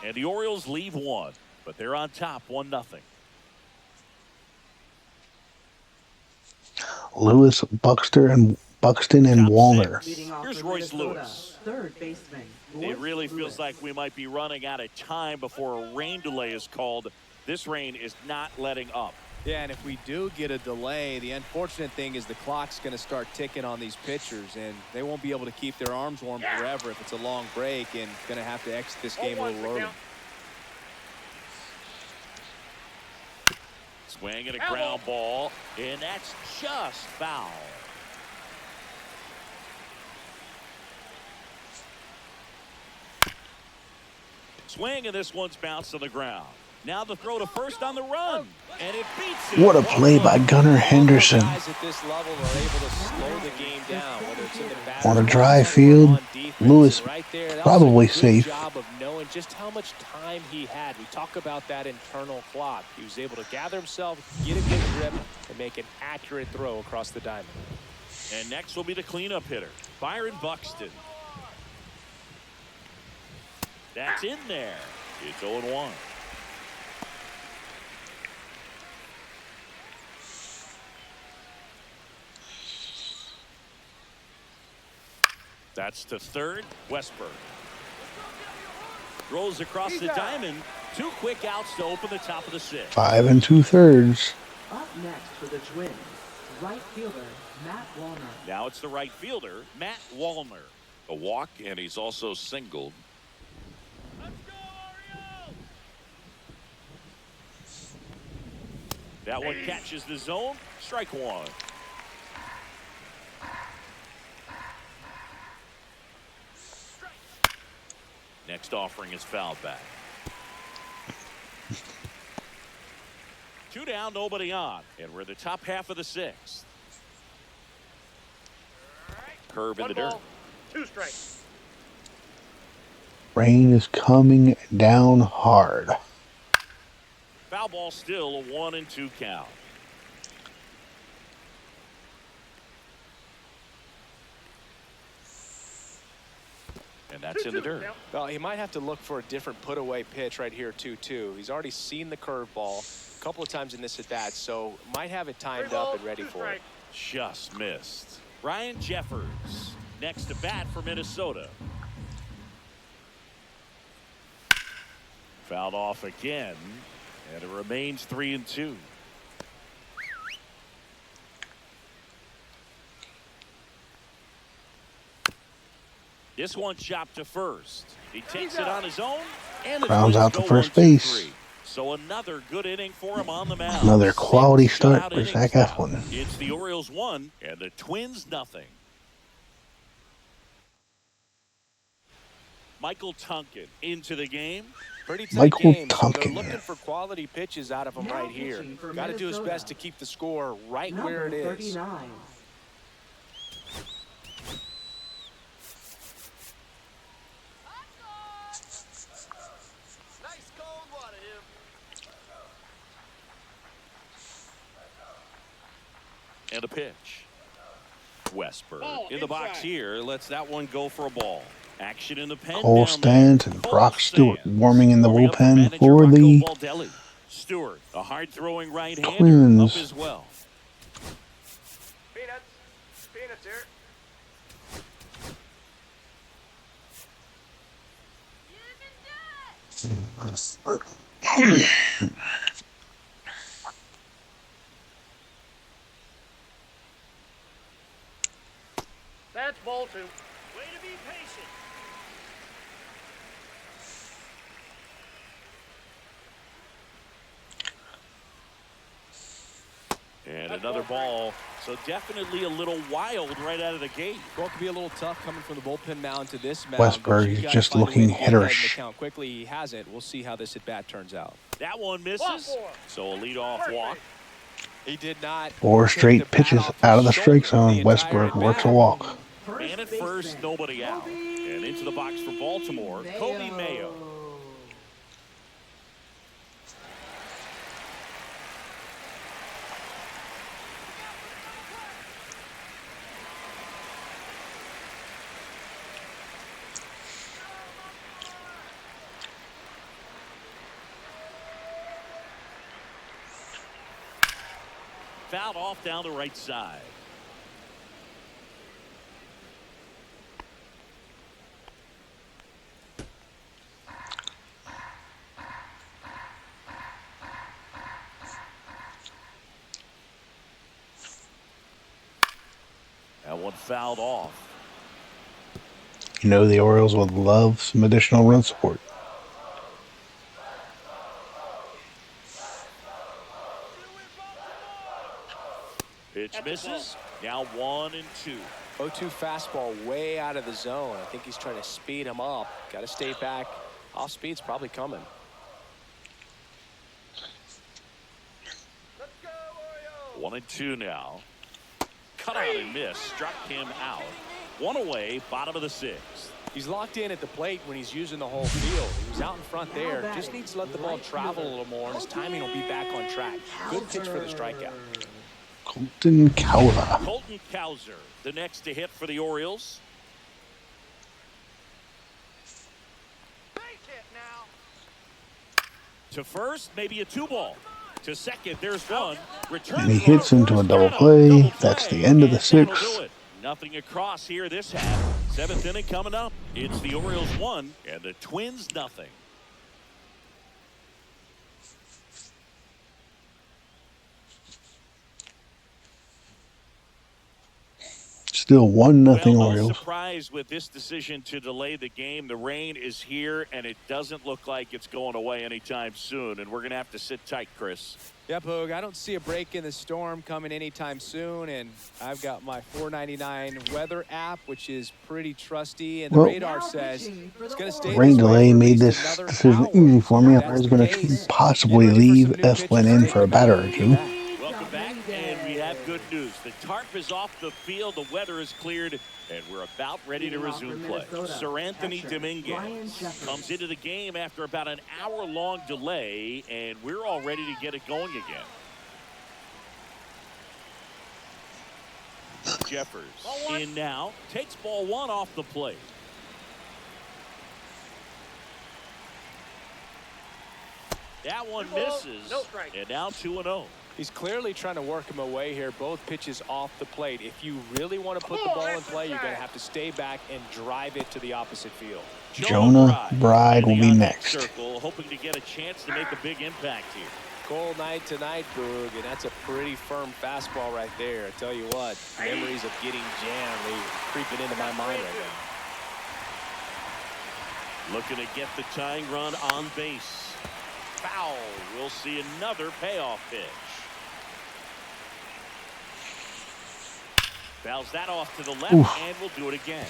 And the Orioles leave 1, but they're on top 1-0. Lewis, Buxton, and Top Walner. six. Leading off Here's for Royce Minnesota, Lewis. third baseman. It Royce really feels Lewis. like we might be running out of time before a rain delay is called. This rain is not letting up. Yeah, and if we do get a delay, the unfortunate thing is the clock's going to start ticking on these pitchers, and they won't be able to keep their arms warm forever if it's a long break, and going to have to exit this game a 0-1 little for early. count. Swing and a ground ball, and that's just foul. Swing, and this one's bounced on the ground. Now the throw to first on the run, and it beats it. What a play by Gunnar Henderson. Guys at this level are able to slow the game down, whether it's in the batter's On a box dry or field, on defense. Lewis And right there, that probably was a good safe. job of knowing just how much time he had. We talk about that internal clock. He was able to gather himself, get a good grip, and make an accurate throw across the diamond. And next will be the cleanup hitter, Byron Buxton. That's in there. It's 0-1. That's to third, Westberg. Rolls across the diamond. 2 quick outs to open the top of the 6th. 5 2/3. Up next for the Twins, right fielder Matt Walner. Now it's the right fielder, Matt Wallner. A walk, and he's also singled. That one catches the zone. Strike 1. Next offering is fouled back. 2 down, nobody on. And we're the top half of the 6th. Curve in 1 the dirt. ball, 2 strikes. Rain is coming down hard. Foul ball still, a 1-2 count. And that's in the dirt. Well, he might have to look for a different put-away pitch right here, 2-2. He's already seen the curveball a couple of times in this at-bat, so might have it timed up and ready for it. Just missed. Ryan Jeffers next to bat for Minnesota. Fouled off again, and it remains 3-2. This one chopped to first. He takes it on his own, and the Grounds Twins out to go first 1-2-3. base. So another good inning for him on the mound. Another quality 6 start shutout for innings Zach now. Eflin. It's the Orioles 1 and the Twins nothing. Michael Tonkin into the game. Pretty tight Michael game, so they're Tonkin. looking for quality pitches out of him Now right here. pitching for Got to do his Minnesota. best to keep the score right Number where it is. 39. And a pitch. Westberg in the box here. Lets that one go for a ball. Action in the pen. Cole down Stans there. and Cole Brock Stewart Stans. warming in the Warming up bullpen manager for Rocco the Baldelli. Stewart, a hard-throwing right-hander, up Twins. as well. Peanuts here. That's ball 2. Way to be patient. And another ball. So definitely a little wild right out of the gate. Ball could be a little tough coming from the bullpen mound to this mound. Westberg but you is gotta just find a way looking to get ahead in the hitterish. count quickly. He hasn't. We'll see how this at bat turns out. That one misses. So a leadoff walk. He did not. 4 take straight the bat pitches off his out of the shoulder strike zone. the entire Westberg works a at-bat. walk. And at first, nobody out. And into the box for Baltimore, Kobe Mayo. Fouled off down the right side. That one fouled off. You know the Orioles would love some additional run support. Pitch misses. Now 1-2. 0-2 fastball way out of the zone. I think he's trying to speed him up. Got to stay back. Off speed's probably coming. Let's go, Orioles. 1-2 now. Cut out and miss. Struck him out. One away, bottom of the 6th. He's locked in at the plate when he's using the whole field. He was out in front there. Just needs to let the ball travel a little more, and his timing will be back on track. Good pitch for the strikeout. Colton Cowser. Colton Cowser, the next to hit for the Orioles. Base hit now. To first, maybe a 2-ball. To second, there's one. Return And he throw hits into a first, double got play. double That's play. the end of the And that'll 6th. do it. Nothing across here this half. 7th inning coming up. It's the Orioles 1 and the Twins nothing. Still 1-0 Well, no Orioles. surprise with this decision to delay the game. The rain is here, and it doesn't look like it's going away anytime soon. And we're going to have to sit tight, Chris. Yeah, Poog, I don't see a break in the storm coming anytime soon, and I've got my $4.99 weather app, which is pretty trusty, and the Well, radar says it's going to stay Rain this way delay for at made least this another decision hour. easy for me. I That's was the going case. to possibly Get ready for leave some new Eflin pitches in to for a take batter or the 2. back. Welcome back, and we have good news. The tarp is off the field, the weather is cleared, and we're about ready to resume play. Sir Anthony Dominguez comes into the game after about an hour-long delay, and we're all ready to get it going again. Jeffers in now, takes ball 1 off the plate. That one Two balls, misses. no strike. And now 2-0. He's clearly trying to work him away here. Both pitches off the plate. If you really want to put the ball in play, you're going to have to stay back and drive it to the opposite field. Jonah Bride will be next. Circle, hoping to get a chance to make a big impact here. Cold night tonight, Boog, and that's a pretty firm fastball right there. I tell you what, memories of getting jammed, they creeping into my mind right now. Looking to get the tying run on base. Foul. We'll see another payoff pitch. Fouls that off to the left, and we'll do it again.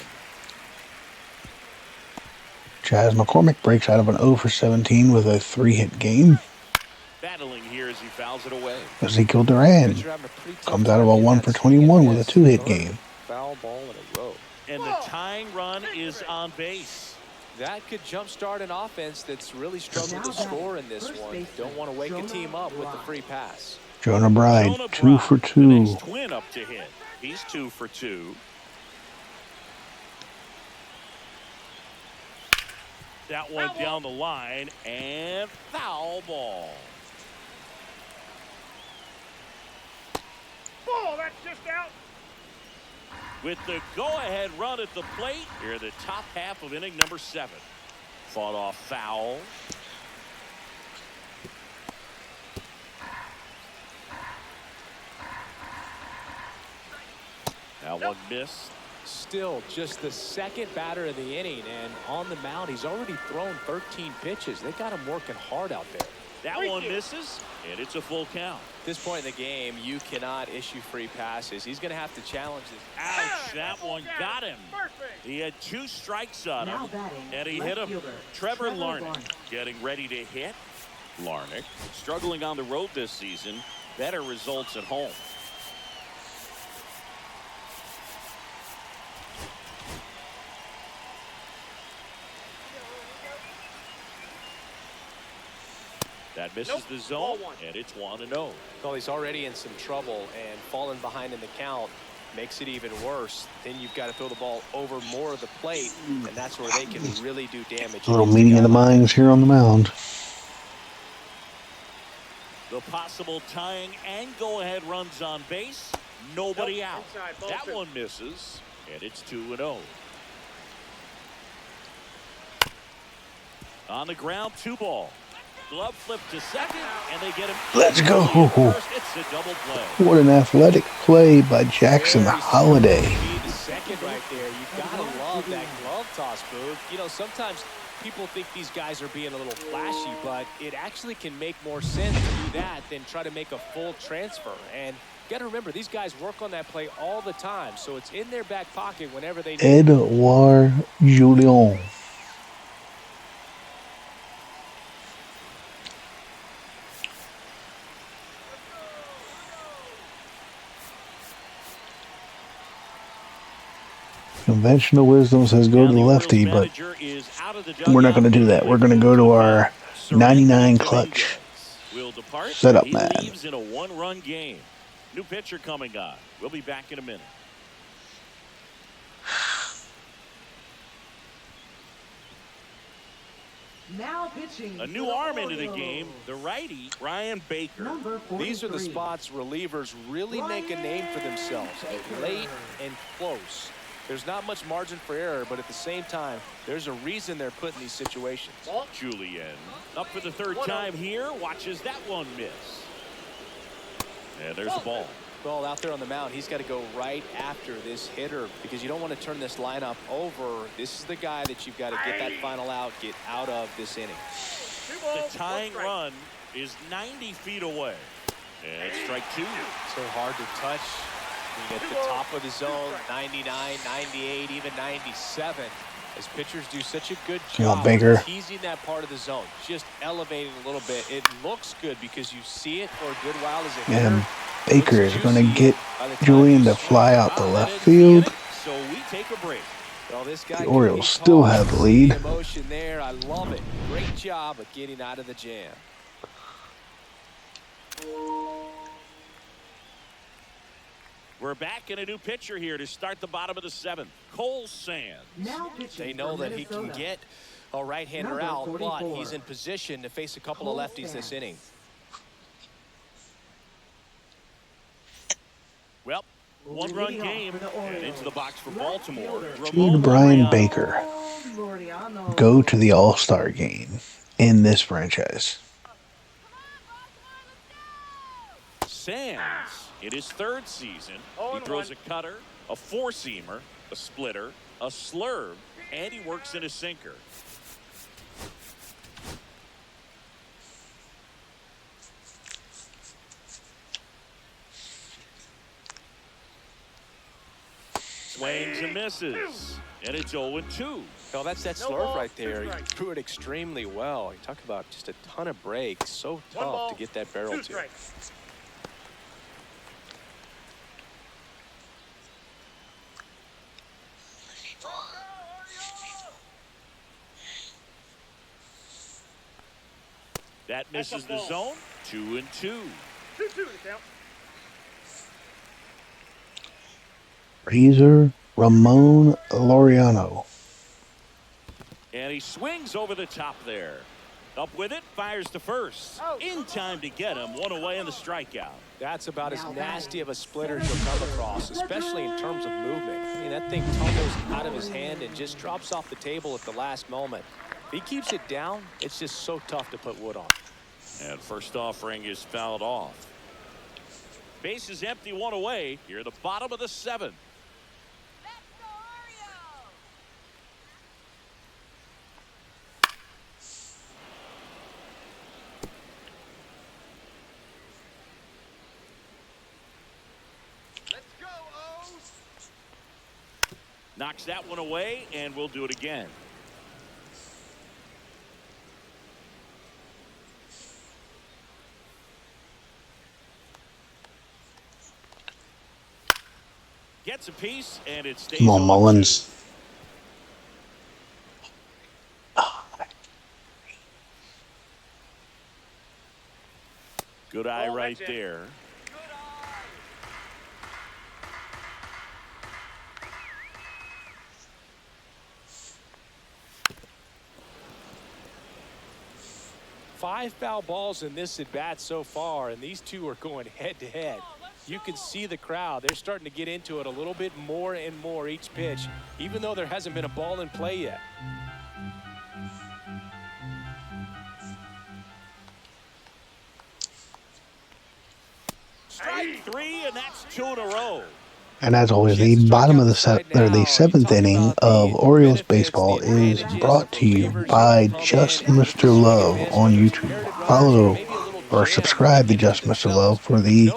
Chas McCormick breaks out of an 0 for 17 with a 3-hit game. Battling here as he fouls it away. Ezekiel Duran comes out of a 1 for 21 with a 2-hit game. Foul ball in a row. And the tying run is on base. That could jumpstart an offense that's really struggled to score in this one. Don't want to wake a team up with the free pass. Jonah Bride, 2 for 2. The next twin up to hit. He's 2 for 2. That one down the line, and foul ball. Ball, that's just out. With the go-ahead run at the plate, here in the top half of inning number 7. Fought off foul. That one missed. Still just the second batter of the inning, and on the mound, he's already thrown 13 pitches. They got him working hard out there. That one misses, and it's a full count. At this point in the game, you cannot issue free passes. He's going to have to challenge this. Ouch, that one got him. He had 2 strikes on him, and he hit him. Trevor Larnach getting ready to hit. Larnach struggling on the road this season. Better results at home. That misses the zone, and it's 1-0. Well, he's already in some trouble, and falling behind in the count makes it even worse. Then you've got to throw the ball over more of the plate, and that's where they can really do damage. A little meeting of the minds here on the mound. The possible tying and go-ahead runs on base. Nobody out. That one misses, and it's 2-0. On the ground, 2 ball. Glove flip to second, and they get him. Let's go. It's a double play. What an athletic play by Jackson Holliday. The second right there. You gotta love that glove toss, Boog. You know, sometimes people think these guys are being a little flashy, but it actually can make more sense to do that than try to make a full transfer. And you got to remember, these guys work on that play all the time, so it's in their back pocket whenever they need it. Edouard Julien. Conventional wisdom says go to the lefty, but we're not going to do that. We're going to go to our 99 clutch setup man. He leaves in a 1-run game. New pitcher coming on. We'll be back in a minute. Now pitching. A new arm into the game, the righty, Ryan Baker. These are the spots relievers really make a name for themselves. Late and close. There's not much margin for error, but at the same time, there's a reason they're put in these situations. Julian up for the 3rd time here. Watches that one miss. And there's the ball. Well, out there on the mound, he's got to go right after this hitter because you don't want to turn this lineup over. This is the guy that you've got to get that final out, get out of this inning. The tying run is 90 feet away. And strike 2. So hard to touch. You get the top of the zone, 99, 98, even 97. As pitchers do such a good job of teasing that part of the zone, just elevating a little bit. It looks good because you see it for a good while as a hitter. And Baker is going to get Julian to fly out the left field. So we take a break. Well, this guy the Orioles still have the lead. Emotion there. I love it. Great job of getting out of the jam. We're back in a new pitcher here to start the bottom of the 7th. Cole Sands. Now pitching. They know that he can get A right-hander Number out, but 44. he's in position to face a couple of lefties this inning. Well, one-run game, and into the box for Baltimore. Jude Brian Baker go to the All-Star game in this franchise. Sands, in his third season, he throws a cutter, a four-seamer, a splitter, a slurve, and he works in a sinker. Swings and misses, and it's 0-2. Well, that's that slurve right there. He threw it extremely well. You talk about just a ton of breaks. So tough to get that barrel to. That misses the zone. 2-2. 2-2 to count. Razor Ramon Laureano. And he swings over the top there. Up with it, fires to first. In time to get him. One away in the strikeout. That's about as nasty of a splitter as you'll come across, especially in terms of movement. I mean, that thing tumbles out of his hand and just drops off the table at the last moment. If he keeps it down, it's just so tough to put wood on. And first offering is fouled off. Base is empty, one away. Here at the bottom of the seventh. Knocks that one away, and we'll do it again. Gets a piece, and it stays Come on, Mullins. Good eye right there. Five foul balls in this at bat so far, and these two are going head to head. You can see the crowd. They're starting to get into it a little bit more and more each pitch, even though there hasn't been a ball in play yet. Strike three, and that's 2 in a row. And as always, the bottom of the seventh inning of Orioles baseball is brought to you by Just Mr. Love on YouTube. Follow or subscribe to Just Mr. Love for the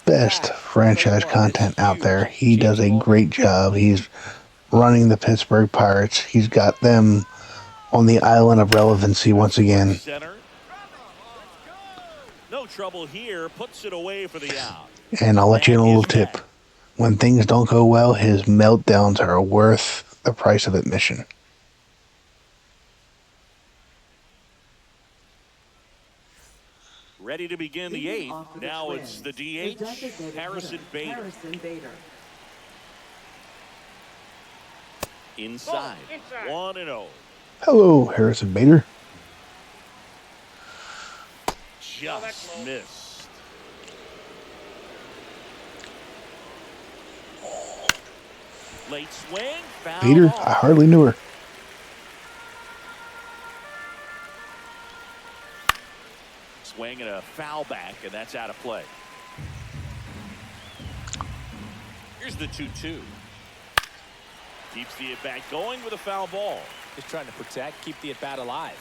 best franchise content out there. He does a great job. He's running the Pittsburgh Pirates. He's got them on the island of relevancy once again. Center. No trouble here. Puts it away for the out. And I'll let you in a little tip. When things don't go well, his meltdowns are worth the price of admission. Ready to begin the eighth. Now it's the DH, Harrison Bader. Inside. 1-0. Hello, Harrison Bader. Just missed. Late swing. Foul Bader, off. I hardly knew her. Swing and a foul back, and that's out of play. Here's the 2-2. Keeps the at-bat going with a foul ball. Just trying to protect, keep the at-bat alive.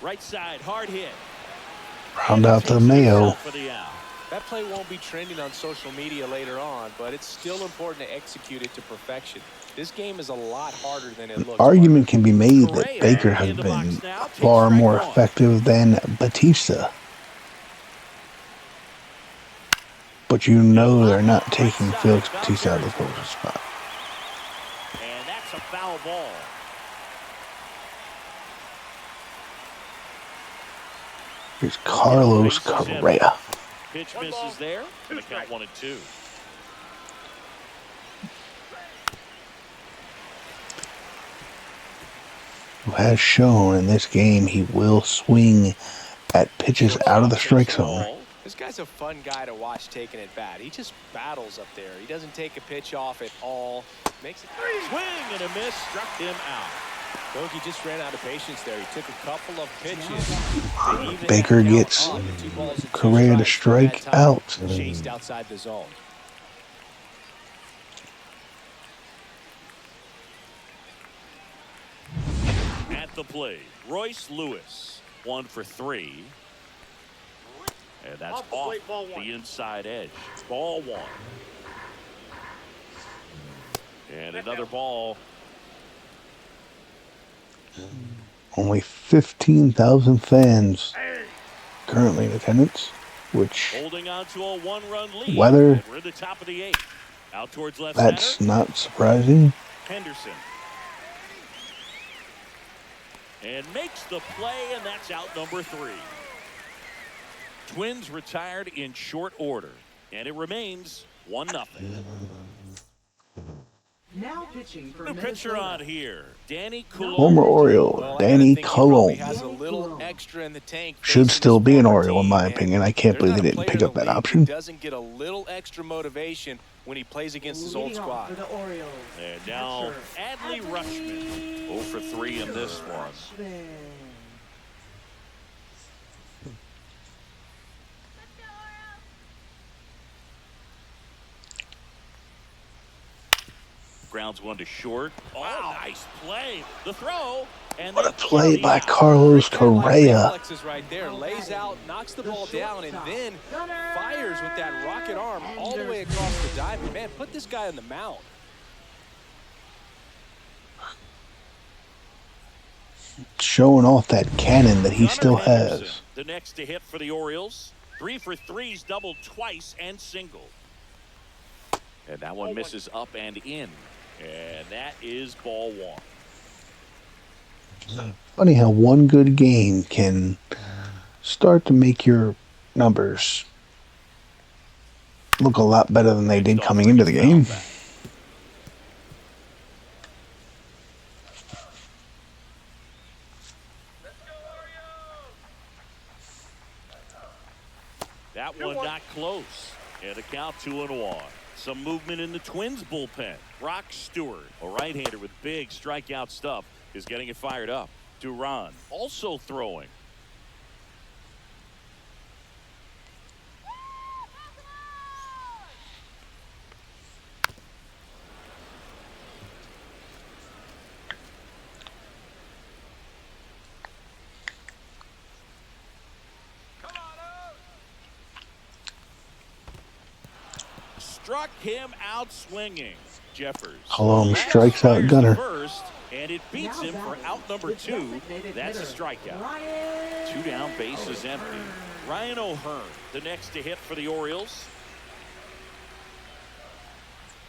Right side, hard hit. Round out the Mayo. For the out. That play won't be trending on social media later on, but it's still important to execute it to perfection. This game is a lot harder than it looks. Argument can be made that Baker has been far more effective than Batista. But you know they're not taking Felix Batista out of the closer spot. And that's a foul ball. Here's Carlos Correa. Pitch misses there. Gonna count 1-2. who has shown in this game he will swing at pitches out of the strike zone. This guy's a fun guy to watch taking at bat. He just battles up there. He doesn't take a pitch off at all. Makes it swing and a miss, struck him out. Bogey just ran out of patience there. He took a couple of pitches. Baker gets Correa to strike out. Chased outside the zone. At the plate, Royce Lewis, 1 for 3. And that's off the inside edge. Ball 1. And another ball. Only 15,000 fans currently in attendance, which holding on to a 1-run lead. Weather, we're at the top of the 8th. Out towards left that's center. not surprising. Henderson. And makes the play, and that's out number 3. Twins retired in short order, and it remains 1-0. Now pitching for New pitcher on here, Danny Coulombe. Former Oriole, Danny Coulombe. Has a little extra in the tank. Should still be an Oriole in my opinion. I can't believe they didn't pick up that option. Doesn't get a little extra motivation when he plays against his old squad. For the Orioles. And now Adley Rutschman, 0 for 3 in this one. Grounds 1 to short. Oh, nice play. The throw. And what a play by Carlos Correa. Right there, lays out, knocks the ball down, and then fires with that rocket arm all the way across the diamond. Man, put this guy on the mound. Showing off that cannon that he still has. The next to hit for the Orioles. 3 for 3's doubled twice and singled. And that one misses up and in. And that is ball 1. Funny how one good game can start to make your numbers look a lot better than they did coming into the game. That one not close. And a count 2-1. Some movement in the Twins bullpen. Brock Stewart, a right-hander with big strikeout stuff, is getting it fired up. Duran also throwing. Struck him out swinging. Jeffers. Coulombe strikes out Gunner. First, and it beats him for out number 2. That's a strikeout. 2 down, base is empty. Ryan O'Hearn, the next to hit for the Orioles.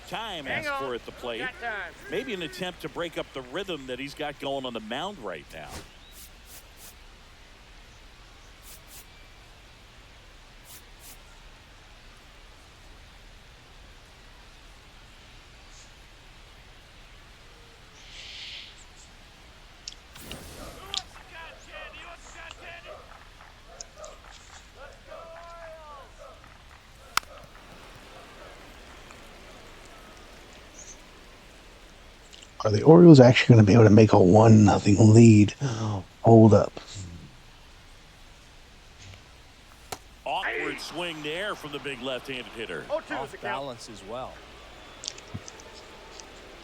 Time asked for at the plate. Maybe an attempt to break up the rhythm that he's got going on the mound right now. Are the Orioles actually going to be able to make a 1-0 lead hold up? Awkward swing there from the big left-handed hitter. Off balance as well.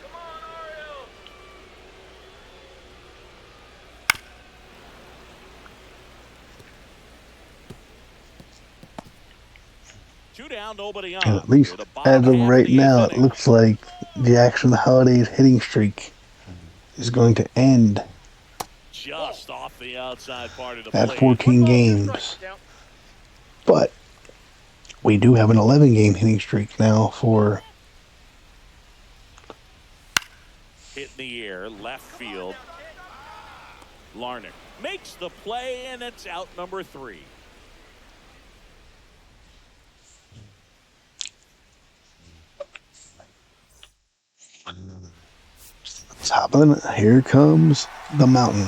Come on, Orioles. 2 down, nobody on. And at least as of right now, it looks like Jackson Holliday's hitting streak is going to end just off the outside part of the at plate. 14 games. But we do have an 11-game hitting streak now for Hit in the air, left field. Larnach makes the play, and it's out number 3. top of the, here comes the mountain.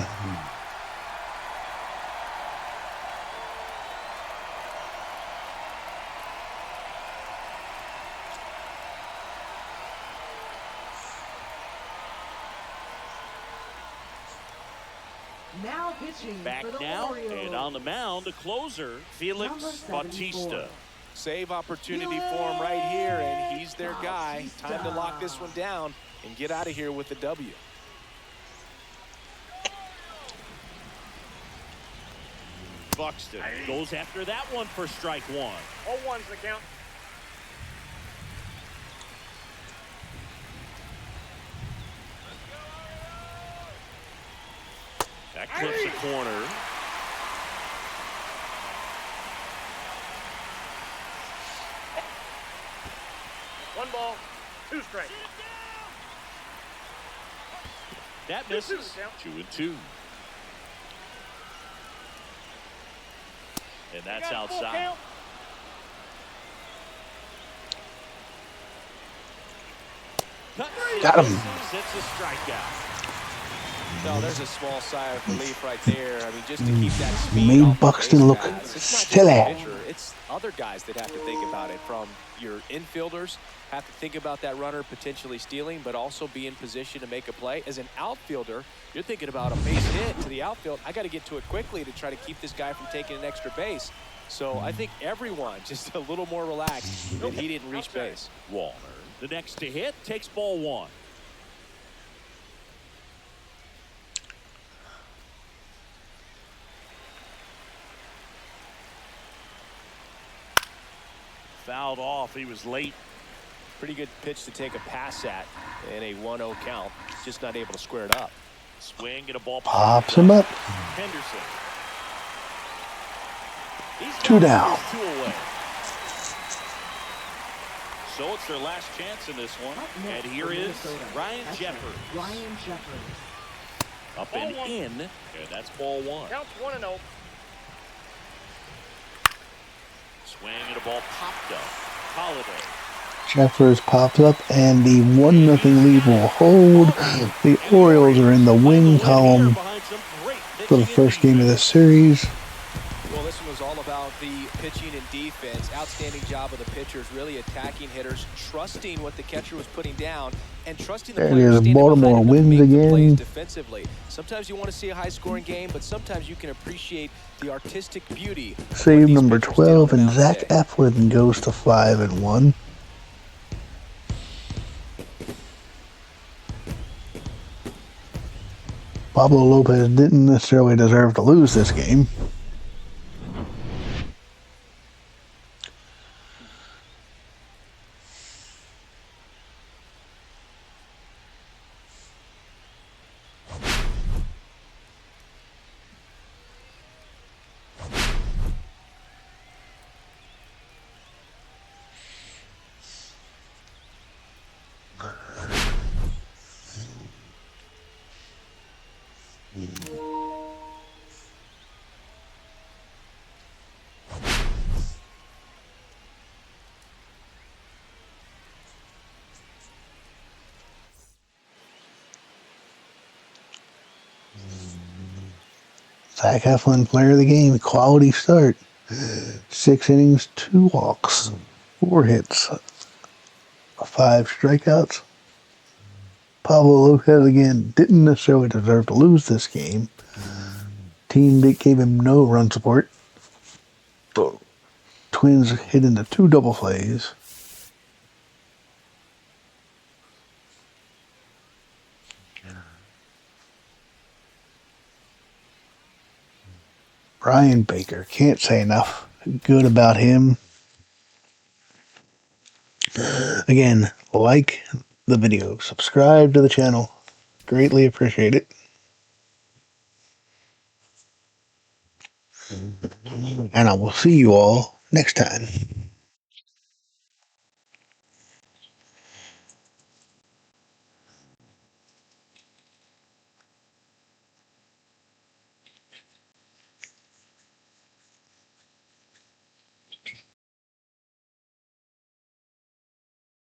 Now pitching Back for the now, Orioles. and on the mound, the closer, Felix Number Bautista. 74. Save opportunity for him right here, and he's their guy. Time to lock this one down and get out of here with the W. Buxton goes after that one for strike one. 0-1's the count. That clips the corner. One ball, two strikes. That misses. 2-2. And that's outside. Got him. It's a strikeout. No, there's a small sigh of relief right there. I mean, just to keep that speed Made off the Buxton base look paths. It's not just silly. the pitcher, it's other guys that have to think about it. From your infielders have to think about that runner potentially stealing, but also be in position to make a play. As an outfielder, you're thinking about a base hit to the outfield. I got to get to it quickly to try to keep this guy from taking an extra base. So I think everyone just a little more relaxed that he didn't reach base. Walner, the next to hit, takes ball one. Fouled off. He was late. Pretty good pitch to take a pass at in a 1-0 count. Just not able to square it up. Swing and a ball Pops him up. Henderson. He's Two got down. his 2 away. So it's their last chance in this one. Up And next here for is Minnesota. Ryan That's Jeffers. Ryan Jeffers. Up and Ball one. in. And that's ball one. Counts 1-0. Swing and a ball popped up. Holiday. Jeffers popped up, and the 1-0 lead will hold. The Orioles are in the win column for the first game of this series. Well, this one was all about the pitching and defense. Outstanding job of the pitchers, really attacking hitters, trusting what the catcher was putting down, and trusting the There it players is. standing Baltimore behind them to wins make the plays again. defensively. Sometimes you want to see a high-scoring game, but sometimes you can appreciate the artistic beauty. of what Save these number pitchers did on 12, the and mound Zach today. Eflin goes to 5-1. Pablo López didn't necessarily deserve to lose this game. Zach Eflin, player of the game, quality start. 6 innings, 2 walks, 4 hits, 5 strikeouts. Pablo Lopez, again, didn't necessarily deserve to lose this game. Team gave him no run support. The Twins hit into 2 double plays. Brian Baker, can't say enough good about him. Again, like the video, subscribe to the channel, greatly appreciate it. And I will see you all next time.